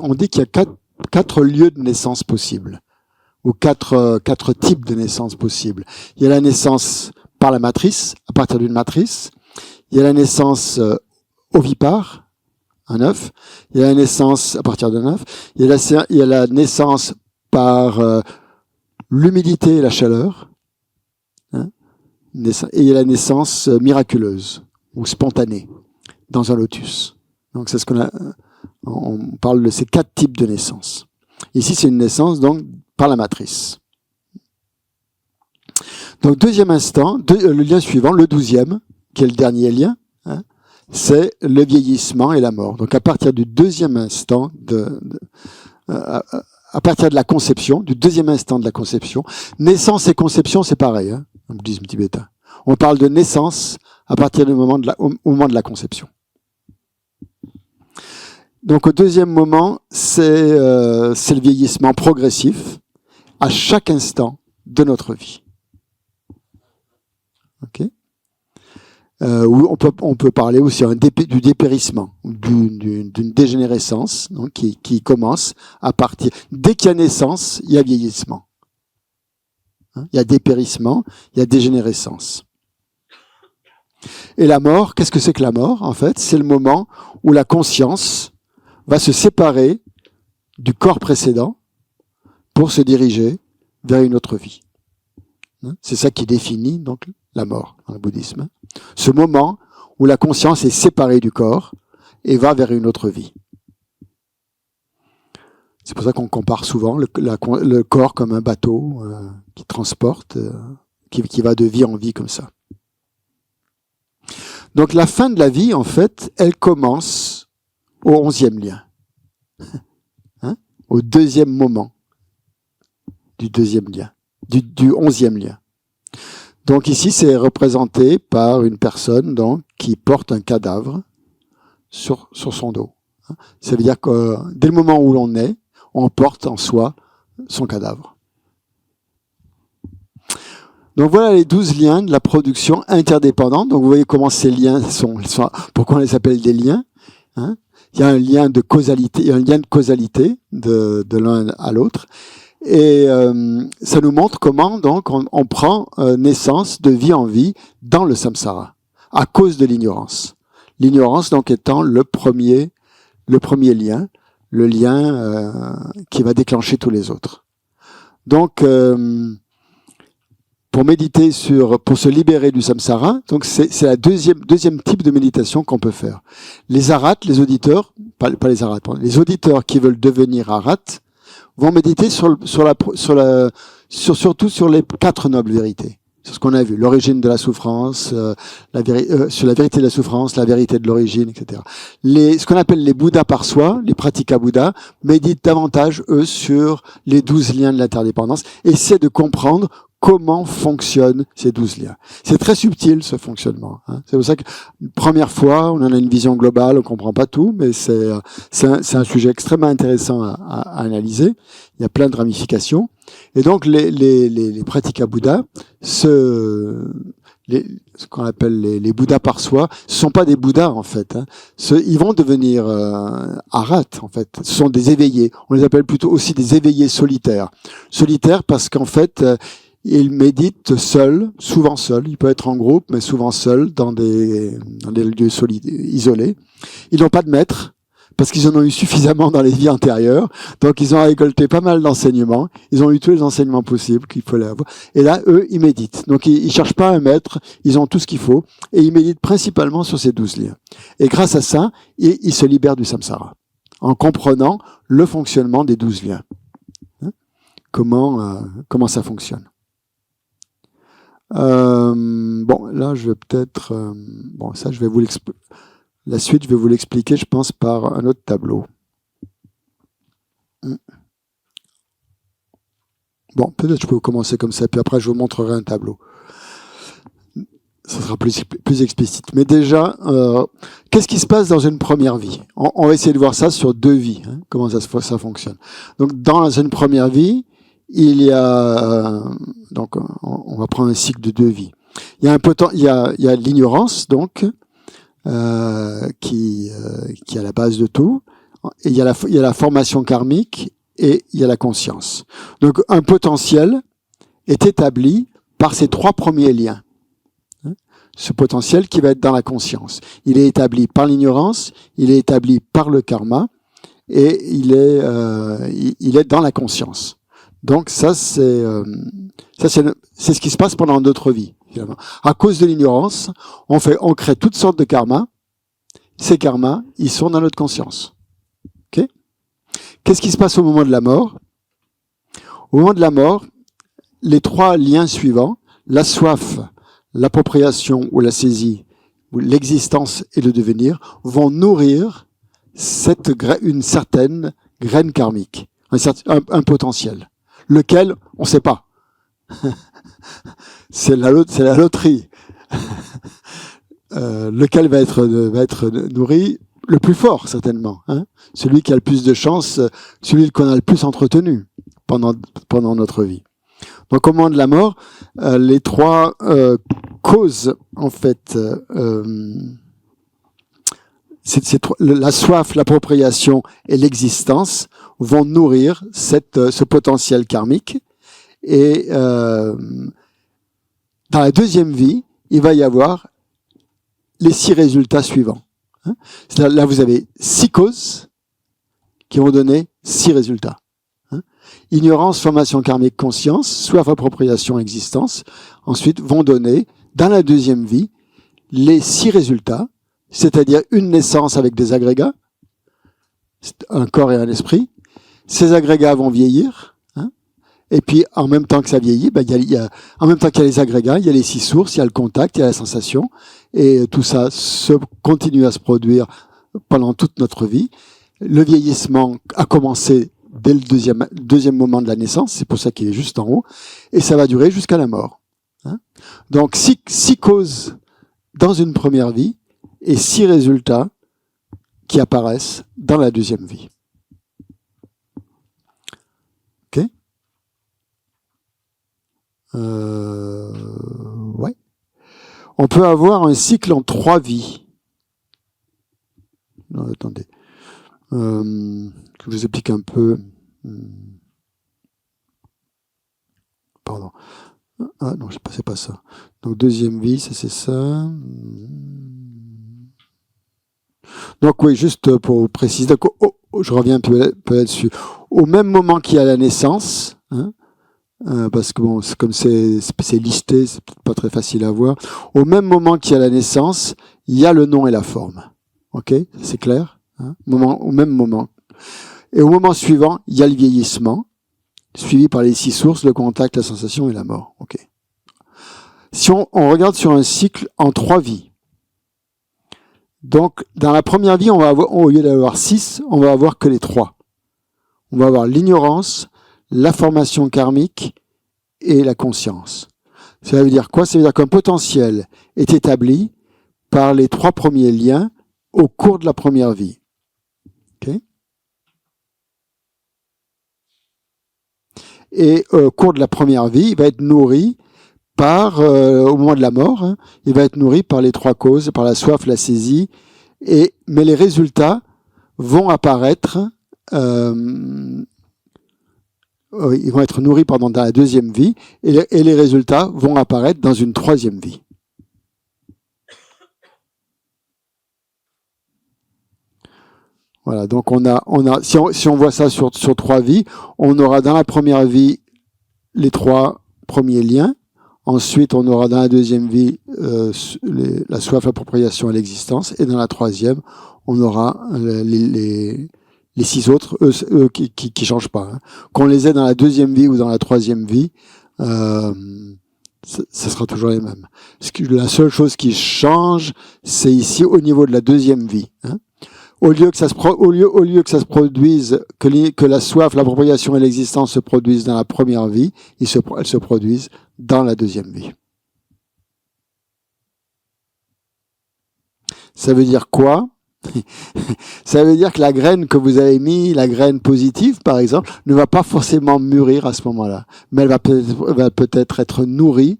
on dit qu'il y a quatre lieux de naissance possibles, ou quatre types de naissance possibles. Il y a la naissance par la matrice, à partir d'une matrice. Il y a la naissance ovipare, un œuf. Il y a la naissance à partir d'un œuf. Il y a la naissance par l'humidité et la chaleur. Hein, et il y a la naissance miraculeuse ou spontanée dans un lotus. Donc c'est on parle de ces quatre types de naissance. Ici, c'est une naissance donc par la matrice. Donc deuxième instant, le lien suivant, le 12e, qui est le dernier lien, hein, c'est le vieillissement et la mort. Donc à partir du deuxième instant à partir de la conception, du deuxième instant de la conception, naissance et conception, c'est pareil, hein, en bouddhisme tibétain. On parle de naissance à partir du moment au moment de la conception. Donc au deuxième moment, c'est le vieillissement progressif à chaque instant de notre vie. Ok. Où on peut parler aussi du dépérissement, d'une dégénérescence, donc qui commence à partir. Dès qu'il y a naissance, il y a vieillissement. Hein, il y a dépérissement, il y a dégénérescence. Et la mort, qu'est-ce que c'est que la mort? En fait, c'est le moment où la conscience va se séparer du corps précédent pour se diriger vers une autre vie. C'est ça qui définit donc la mort dans le bouddhisme. Ce moment où la conscience est séparée du corps et va vers une autre vie. C'est pour ça qu'on compare souvent le corps comme un bateau qui transporte, qui va de vie en vie comme ça. Donc la fin de la vie, en fait, elle commence au 11e lien, hein, au deuxième moment du deuxième lien, du 11e lien. Donc ici, c'est représenté par une personne donc qui porte un cadavre sur son dos. Ça veut dire que dès le moment où l'on est, on porte en soi son cadavre. Donc voilà les 12 liens de la production interdépendante. Donc vous voyez comment ces liens pourquoi on les appelle des liens, hein. Il y a un lien de causalité, de l'un à l'autre. Et ça nous montre comment donc on prend naissance de vie en vie dans le samsara à cause de l'ignorance. L'ignorance donc étant le premier lien, le lien qui va déclencher tous les autres. Donc pour méditer pour se libérer du samsara, donc c'est la deuxième type de méditation qu'on peut faire. Les arhats, les auditeurs, pas les arhats, les auditeurs qui veulent devenir arhats vont méditer surtout sur les 4 nobles vérités. C'est ce qu'on a vu, l'origine de la souffrance, sur la vérité de la souffrance, la vérité de l'origine, etc. Ce qu'on appelle les Bouddhas par soi, les pratika Bouddhas, méditent davantage, eux, sur les 12 liens de l'interdépendance, essaient de comprendre comment fonctionnent ces 12 liens. C'est très subtil, ce fonctionnement, hein. C'est pour ça que, première fois, on en a une vision globale, on comprend pas tout, mais c'est un sujet extrêmement intéressant à analyser. Il y a plein de ramifications. Et donc, les pratika Bouddhas, ce qu'on appelle les Bouddhas par soi, ce sont pas des Bouddhas, en fait, hein. Ils vont devenir arhats, en fait. Ce sont des éveillés. On les appelle plutôt aussi des éveillés solitaires. Solitaires parce qu'en fait, ils méditent seuls, souvent seuls. Il peut être en groupe, mais souvent seuls, dans des lieux isolés. Ils n'ont pas de maître, parce qu'ils en ont eu suffisamment dans les vies antérieures. Donc, ils ont récolté pas mal d'enseignements. Ils ont eu tous les enseignements possibles qu'il fallait avoir. Et là, eux, ils méditent. Donc, ils cherchent pas un maître. Ils ont tout ce qu'il faut. Et ils méditent principalement sur ces 12 liens. Et grâce à ça, ils se libèrent du samsara. En comprenant le fonctionnement des 12 liens. Hein? Comment ça fonctionne. Bon, là, je vais peut-être... ça, je vais vous la suite, je vais vous l'expliquer, je pense, par un autre tableau. Bon, peut-être je peux commencer comme ça, puis après je vous montrerai un tableau. Ça sera plus explicite. Mais déjà, qu'est-ce qui se passe dans une première vie? On va essayer de voir ça sur 2 vies, hein, comment ça fonctionne. Donc, dans une première vie, il y a donc on va prendre un cycle de 2 vies. Il y a l'ignorance donc qui est à la base de tout. Et il y a la formation karmique et il y a la conscience. Donc, un potentiel est établi par ces 3 premiers liens. Ce potentiel qui va être dans la conscience. Il est établi par l'ignorance, il est établi par le karma, et il est dans la conscience. Donc ça c'est ce qui se passe pendant notre vie. Finalement. À cause de l'ignorance, on crée toutes sortes de karmas. Ces karmas, ils sont dans notre conscience. Okay? Qu'est-ce qui se passe au moment de la mort? Au moment de la mort, les 3 liens suivants, la soif, l'appropriation ou la saisie, ou l'existence et le devenir, vont nourrir une certaine graine karmique, un potentiel, lequel on ne sait pas. C'est la loterie. Lequel va être nourri le plus fort, certainement. Hein, celui qui a le plus de chance, celui qu'on a le plus entretenu pendant notre vie. Donc au moment de la mort, les 3 causes, en fait, la soif, l'appropriation et l'existence vont nourrir ce potentiel karmique. Et dans la deuxième vie, il va y avoir les 6 résultats suivants. Hein, là, vous avez 6 causes qui vont donner 6 résultats. Ignorance, formation karmique, conscience, soif, appropriation, existence, ensuite vont donner, dans la deuxième vie, les 6 résultats, c'est-à-dire une naissance avec des agrégats, un corps et un esprit. Ces agrégats vont vieillir, hein, et puis en même temps que ça vieillit, en même temps qu'il y a les agrégats, il y a les 6 sources, il y a le contact, il y a la sensation, et tout ça continue à se produire pendant toute notre vie. Le vieillissement a commencé dès le deuxième moment de la naissance, c'est pour ça qu'il est juste en haut, et ça va durer jusqu'à la mort. Hein, donc 6 causes dans une première vie et 6 résultats qui apparaissent dans la deuxième vie. Ok, ouais. On peut avoir un cycle en 3 vies. Non, attendez. Que je vous explique un peu. Pardon. Ah non, c'est pas ça. Donc deuxième vie, c'est ça. Donc oui, juste pour préciser, donc, je reviens un peu là-dessus. Au même moment qu'il y a la naissance, hein, parce que bon, comme c'est listé, c'est peut-être pas très facile à voir. Au même moment qu'il y a la naissance, il y a le nom et la forme. Ok, c'est clair, hein, au même moment. Et au moment suivant, il y a le vieillissement, suivi par les 6 sources, le contact, la sensation et la mort. Ok. Si on regarde sur un cycle en 3 vies, donc dans la première vie, on va avoir, au lieu d'avoir 6, on va avoir que les 3. On va avoir l'ignorance, la formation karmique et la conscience. Ça veut dire quoi? Ça veut dire qu'un potentiel est établi par les 3 premiers liens au cours de la première vie. Okay? Et au cours de la première vie, il va être nourri par, au moment de la mort, hein, il va être nourri par les 3 causes, par la soif, la saisie, mais les résultats vont apparaître, ils vont être nourris dans la deuxième vie, et les résultats vont apparaître dans une troisième vie. Voilà, donc si on voit ça sur 3 vies, on aura dans la première vie les 3 premiers liens. Ensuite, on aura dans la deuxième vie la soif, l'appropriation et l'existence. Et dans la troisième, on aura les 6 autres, eux qui changent pas. Hein. Qu'on les ait dans la deuxième vie ou dans la troisième vie, ça sera toujours les mêmes. La seule chose qui change, c'est ici au niveau de la deuxième vie. Hein. au lieu que ça se produise, que la soif, l'appropriation et l'existence se produisent dans la première vie, elles se produisent dans la deuxième vie. Ça veut dire quoi? Ça veut dire que la graine que vous avez mis, la graine positive par exemple, ne va pas forcément mûrir à ce moment-là, mais elle va peut-être être nourrie.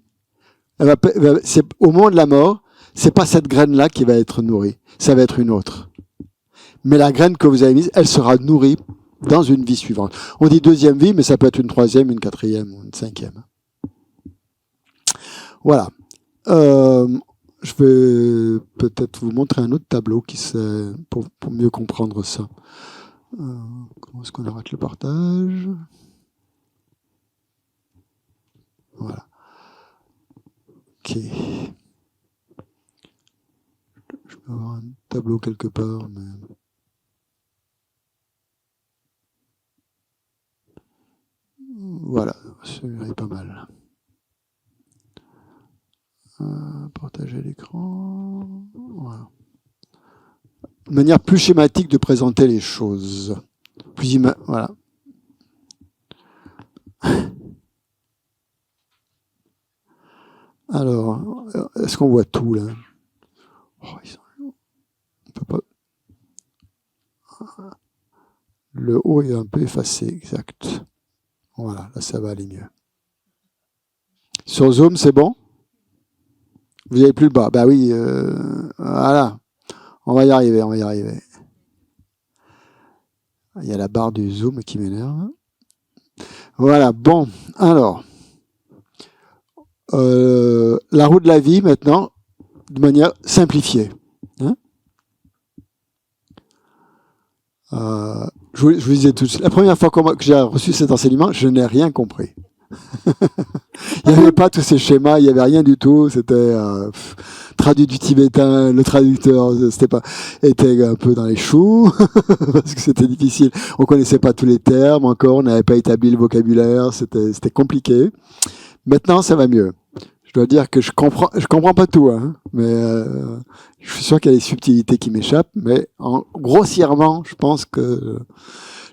Au moment de la mort, c'est pas cette graine-là qui va être nourrie, ça va être une autre. Mais la graine que vous avez mise, elle sera nourrie dans une vie suivante. On dit deuxième vie, mais ça peut être une troisième, une quatrième ou une cinquième. Voilà. Je vais peut-être vous montrer un autre tableau pour mieux comprendre ça. Comment est-ce qu'on arrête le partage? Voilà. Ok. Je peux avoir un tableau quelque part, mais... Voilà, celui-là est pas mal. Partager l'écran. Voilà. Une manière plus schématique de présenter les choses. Voilà. Alors, est-ce qu'on voit tout là? On peut pas. Le haut est un peu effacé, exact. Voilà, là ça va aller mieux. Sur Zoom, c'est bon? Vous n'avez plus le bas. Bah oui, voilà. On va y arriver. Il y a la barre du Zoom qui m'énerve. Voilà, bon. Alors, la roue de la vie maintenant, de manière simplifiée. Hein, je vous disais tout de suite, la première fois que j'ai reçu cet enseignement, je n'ai rien compris. Il n'y avait pas tous ces schémas, il n'y avait rien du tout. C'était traduit du tibétain, le traducteur était un peu dans les choux parce que c'était difficile. On connaissait pas tous les termes encore, on n'avait pas établi le vocabulaire, c'était compliqué. Maintenant, ça va mieux. Je dois dire que je comprends pas tout, hein, mais je suis sûr qu'il y a des subtilités qui m'échappent, mais grossièrement, je pense que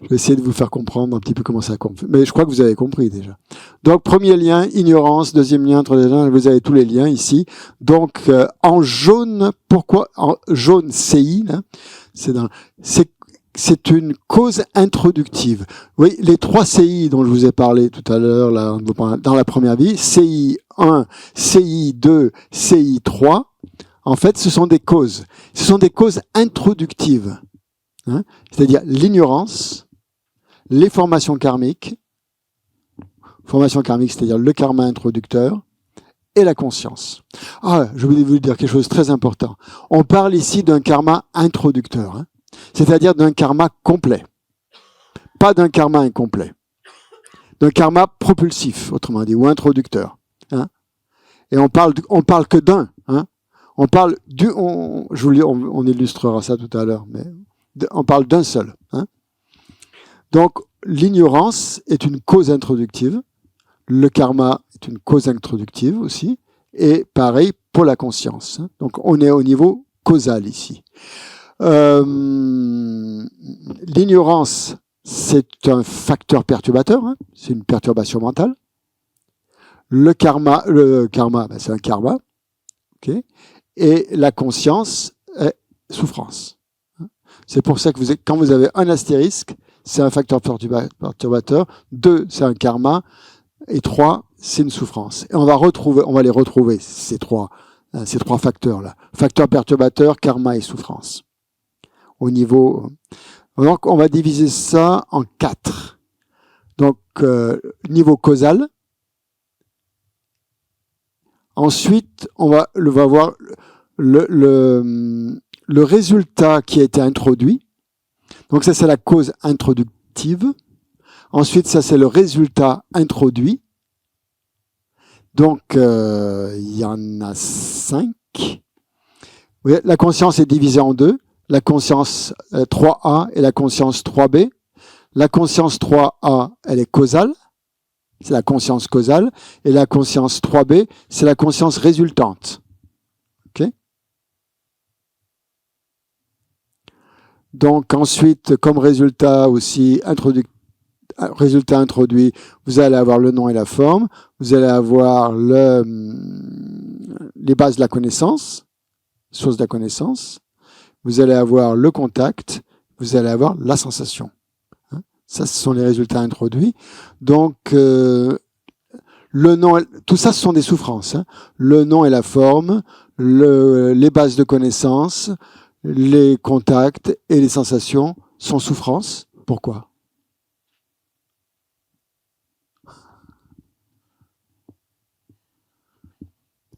je vais essayer de vous faire comprendre un petit peu comment ça fonctionne. Mais je crois que vous avez compris déjà. Donc, premier lien, ignorance. Deuxième lien, troisième lien. Vous avez tous les liens ici. Donc, en jaune, pourquoi? En jaune CI, là, c'est une cause introductive. Oui, les 3 CI dont je vous ai parlé tout à l'heure, là, dans la première vie, CI 1, CI 2, CI 3, en fait, ce sont des causes. Ce sont des causes introductives. Hein, c'est-à-dire l'ignorance, les formations karmiques, c'est-à-dire le karma introducteur, et la conscience. Ah, je voulais vous dire quelque chose de très important. On parle ici d'un karma introducteur, hein, c'est-à-dire d'un karma complet, pas d'un karma incomplet, d'un karma propulsif, autrement dit, ou introducteur. Hein. Et on parle que d'un. Hein. On parle on illustrera ça tout à l'heure, mais on parle d'un seul. Hein. Donc, l'ignorance est une cause introductive, le karma est une cause introductive aussi, et pareil pour la conscience. Hein. Donc, on est au niveau causal ici. L'ignorance, c'est un facteur perturbateur, hein, c'est une perturbation mentale. Le karma, c'est un karma, okay, et la conscience est souffrance. C'est pour ça que quand vous avez un astérisque, c'est un facteur perturbateur, 2, c'est un karma, et 3, c'est une souffrance. Et on va les retrouver, ces trois facteurs-là. Facteur perturbateur, karma et souffrance. Au niveau, donc on va diviser ça en 4. Donc, niveau causal. Ensuite, on va voir le résultat qui a été introduit. Donc ça, c'est la cause introductive. Ensuite, ça, c'est le résultat introduit. Donc, il y en a 5. Oui, la conscience est divisée en 2. La conscience 3A et la conscience 3B. La conscience 3A, elle est causale. C'est la conscience causale. Et la conscience 3B, c'est la conscience résultante. OK ? Donc ensuite, comme résultat aussi résultat introduit, vous allez avoir le nom et la forme, vous allez avoir les bases de la connaissance, source de la connaissance, vous allez avoir le contact, vous allez avoir la sensation. Ça, ce sont les résultats introduits. Donc, le nom, tout ça, ce sont des souffrances. Le nom et la forme, les bases de connaissances, les contacts et les sensations sont souffrances. Pourquoi?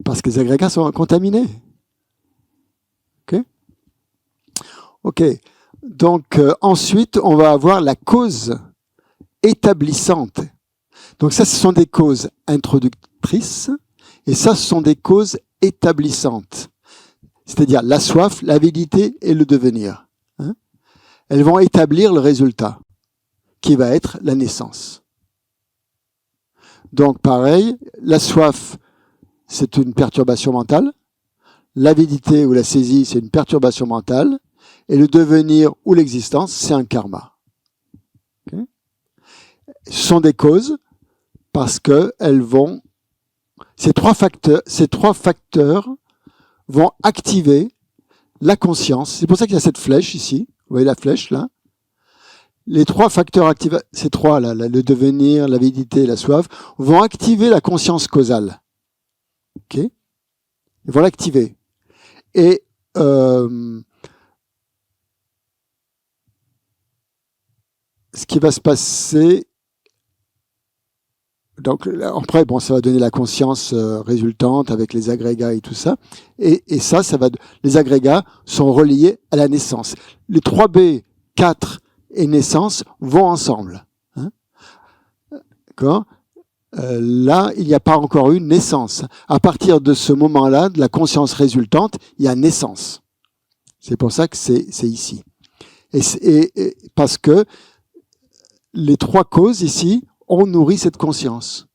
Parce que les agrégats sont contaminés. Ok. Donc, ensuite, on va avoir la cause établissante. Donc ça, ce sont des causes introductrices, et ça, ce sont des causes établissantes. C'est-à-dire la soif, l'avidité et le devenir. Elles vont établir le résultat, qui va être la naissance. Donc pareil, la soif, c'est une perturbation mentale. L'avidité ou la saisie, c'est une perturbation mentale. Et le devenir ou l'existence, c'est un karma. Okay. Ce sont des causes parce que elles vont, ces trois facteurs vont activer la conscience. C'est pour ça qu'il y a cette flèche ici. Vous voyez la flèche là? Les trois facteurs activés, ces trois là, le devenir, l'avidité et la soif, vont activer la conscience causale. Ok? Ils vont l'activer. Et ce qui va se passer, donc après, bon, ça va donner la conscience résultante avec les agrégats et tout ça, et ça va, les agrégats sont reliés à la naissance. Les 3B, 4 et naissance vont ensemble. D'accord ? Là, il n'y a pas encore eu naissance. À partir de ce moment-là, de la conscience résultante, il y a naissance. C'est pour ça que c'est ici. Et parce que les trois causes ici ont nourri cette conscience.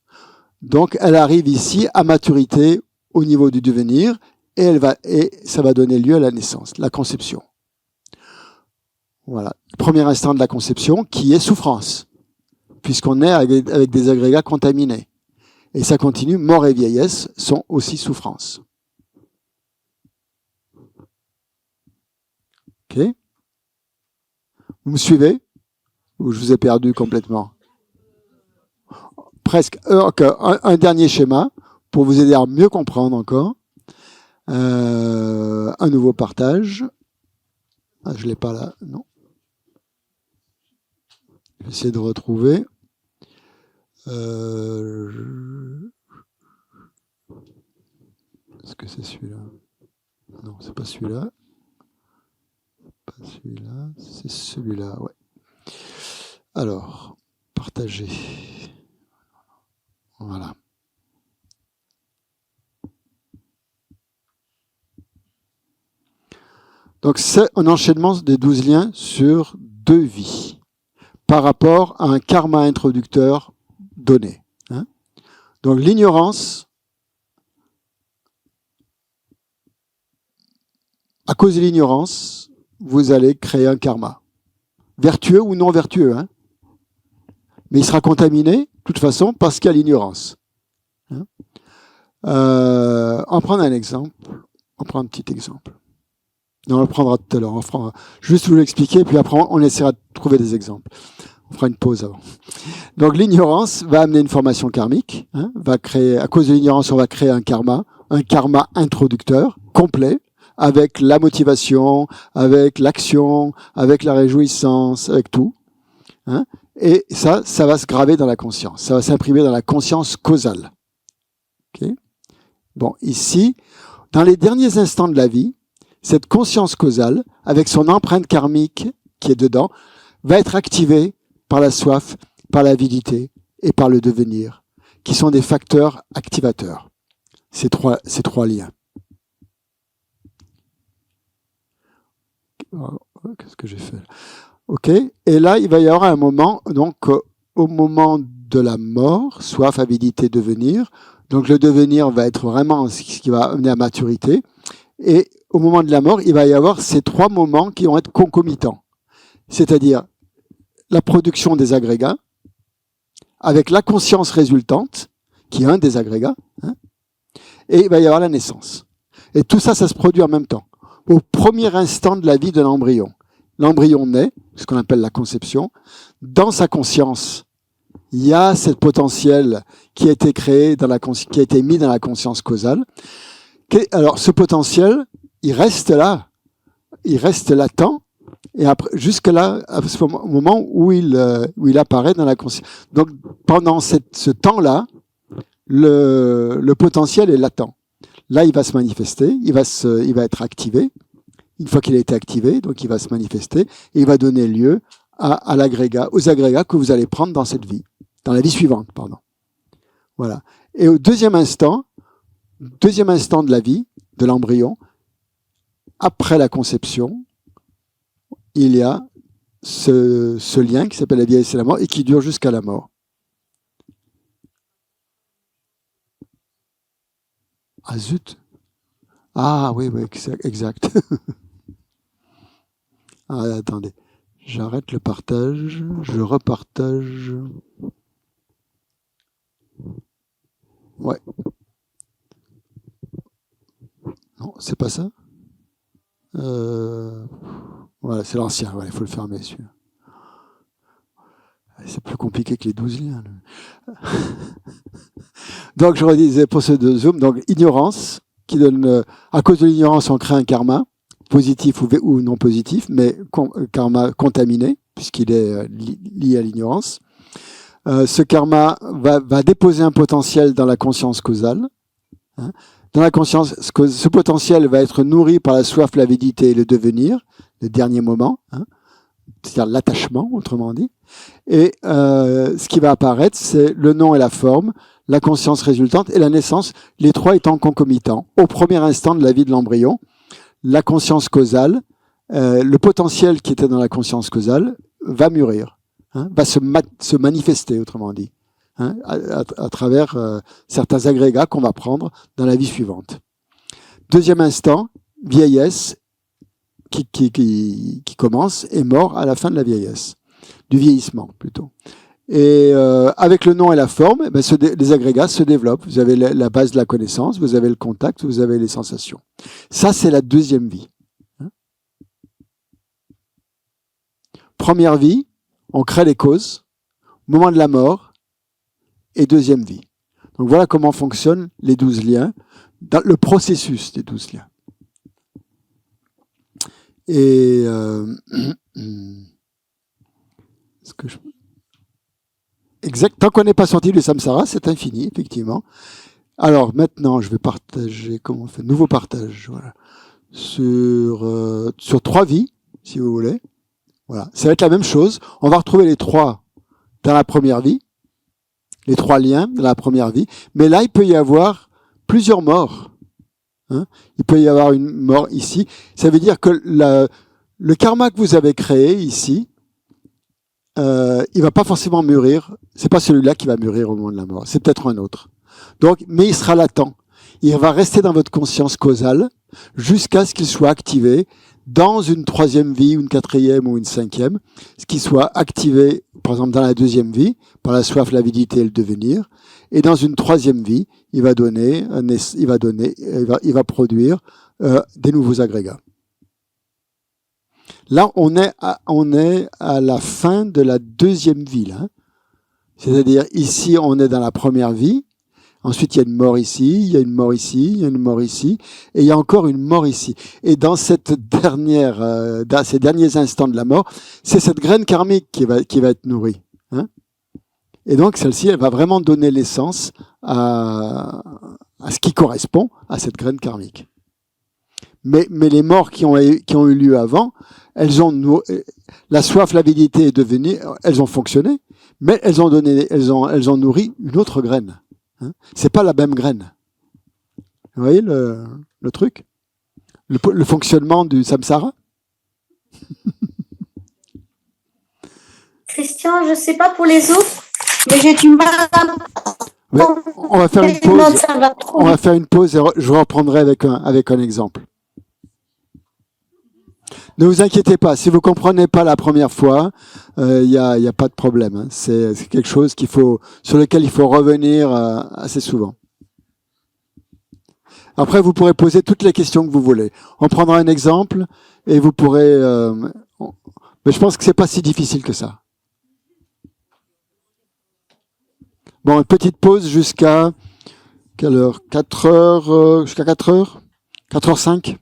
Donc, elle arrive ici à maturité au niveau du devenir et ça va donner lieu à la naissance, la conception. Voilà. Premier instant de la conception qui est souffrance, puisqu'on est avec des agrégats contaminés. Et ça continue, mort et vieillesse sont aussi souffrance. Ok ? Vous me suivez ? Ou je vous ai perdu complètement? Presque. Un dernier schéma pour vous aider à mieux comprendre encore. Un nouveau partage. Ah, je ne l'ai pas là, non. Je vais essayer de retrouver. Est-ce que c'est celui-là? Non, c'est pas celui-là. Pas celui-là, c'est celui-là, ouais. Alors, partager. Voilà. Donc, c'est un enchaînement des 12 liens sur 2 vies par rapport à un karma introducteur donné. Donc, l'ignorance, à cause de l'ignorance, vous allez créer un karma. Vertueux ou non vertueux, mais il sera contaminé, de toute façon, parce qu'il y a l'ignorance. On prend un exemple. On prend un petit exemple. Non, on le prendra tout à l'heure. On fera juste vous l'expliquer, puis après, on essaiera de trouver des exemples. On fera une pause avant. Donc, l'ignorance va amener une formation karmique. Va créer, à cause de l'ignorance, on va créer un karma introducteur, complet, avec la motivation, avec l'action, avec la réjouissance, avec tout. Et ça va se graver dans la conscience. Ça va s'imprimer dans la conscience causale. Okay. Bon, ici, dans les derniers instants de la vie, cette conscience causale, avec son empreinte karmique qui est dedans, va être activée par la soif, par l'avidité et par le devenir, qui sont des facteurs activateurs. Ces trois liens. Qu'est-ce que j'ai fait? Ok. Et là, il va y avoir un moment, donc au moment de la mort, soif, avidité, devenir. Donc le devenir va être vraiment ce qui va amener à maturité. Et au moment de la mort, il va y avoir ces 3 moments qui vont être concomitants. c'est-à-dire la production des agrégats, avec la conscience résultante, qui est un des agrégats, hein, et il va y avoir la naissance. Et tout ça, ça se produit en même temps. Au premier instant de la vie de l'embryon. L'embryon naît, ce qu'on appelle la conception. Dans sa conscience, il y a ce potentiel qui a été créé, qui a été mis dans la conscience causale. Alors, ce potentiel, il reste là, il reste latent, et après, jusque là, au moment où il apparaît dans la conscience. Donc, pendant ce temps-là, le potentiel est latent. Là, il va se manifester, il va être activé. Une fois qu'il a été activé, donc il va se manifester, et il va donner lieu aux agrégats que vous allez prendre dans cette vie, dans la vie suivante, pardon. Voilà. Et au deuxième instant de la vie de l'embryon, après la conception, il y a ce lien qui s'appelle la vieillesse et la mort et qui dure jusqu'à la mort. Ah zut! Ah oui, exact. Ah, attendez, j'arrête le partage, je repartage. Ouais. Non, c'est pas ça. Voilà, c'est l'ancien, il faut le fermer celui-là. C'est plus compliqué que les 12 liens. Donc je redisais pour ceux de Zoom, donc ignorance, qui donne, à cause de l'ignorance, on crée un karma, positif ou non positif, mais karma contaminé, puisqu'il est lié à l'ignorance. Ce karma va déposer un potentiel dans la conscience causale. Hein. Dans la conscience, ce potentiel va être nourri par la soif, l'avidité et le devenir, le dernier moment, hein, c'est-à-dire l'attachement, autrement dit. Et ce qui va apparaître, c'est le nom et la forme, la conscience résultante et la naissance, les trois étant concomitants. Au premier instant de la vie de l'embryon, la conscience causale, le potentiel qui était dans la conscience causale va mûrir, hein, va se manifester, autrement dit, hein, à travers certains agrégats qu'on va prendre dans la vie suivante. Deuxième instant, vieillesse qui commence et mort à la fin de la vieillesse, du vieillissement plutôt. Et avec le nom et la forme, les agrégats se développent. Vous avez la base de la connaissance, vous avez le contact, vous avez les sensations. Ça, c'est la deuxième vie. Première vie, on crée les causes. Moment de la mort et deuxième vie. Donc voilà comment fonctionnent les 12 liens, dans le processus des 12 liens. Et tant qu'on n'est pas sorti du samsara, c'est infini, effectivement. Alors maintenant, je vais partager, comment on fait, nouveau partage, voilà, sur 3 vies, si vous voulez. Voilà, ça va être la même chose. On va retrouver les 3 dans la première vie, les 3 liens dans la première vie, mais là, il peut y avoir plusieurs morts. Hein, il peut y avoir une mort ici. Ça veut dire que le karma que vous avez créé ici, il va pas forcément mûrir. C'est pas celui-là qui va mûrir au moment de la mort. C'est peut-être un autre. Donc, mais il sera latent. Il va rester dans votre conscience causale jusqu'à ce qu'il soit activé dans une 3e vie, une 4e ou une 5e, ce qui soit activé, par exemple, dans la 2e vie, par la soif, l'avidité et le devenir. Et dans une 3e vie, il va produire des nouveaux agrégats. Là, on est à la fin de la 2e vie, là. C'est-à-dire, ici, on est dans la première vie. Ensuite, il y a une mort ici, il y a une mort ici, il y a une mort ici, et il y a encore une mort ici. Et dans ces derniers instants de la mort, c'est cette graine karmique qui va être nourrie. Hein. Et donc, celle-ci, elle va vraiment donner l'essence à ce qui correspond à cette graine karmique. Mais les morts qui ont eu lieu avant, la soif, l'avidité et le devenir, elles ont fonctionné, mais elles ont nourri une autre graine. Hein, c'est pas la même graine. Vous voyez le truc, le fonctionnement du samsara. Christian, je sais pas pour les autres, mais j'ai du mal à... Ouais, on va faire une pause. On va faire une pause et je reprendrai avec un exemple. Ne vous inquiétez pas, si vous comprenez pas la première fois, y a pas de problème, hein. C'est quelque chose sur lequel il faut revenir assez souvent. Après, vous pourrez poser toutes les questions que vous voulez. On prendra un exemple et vous pourrez. Mais je pense que c'est pas si difficile que ça. Bon, une petite pause jusqu'à quelle heure? 4 heures, jusqu'à 4 heures? 4h05?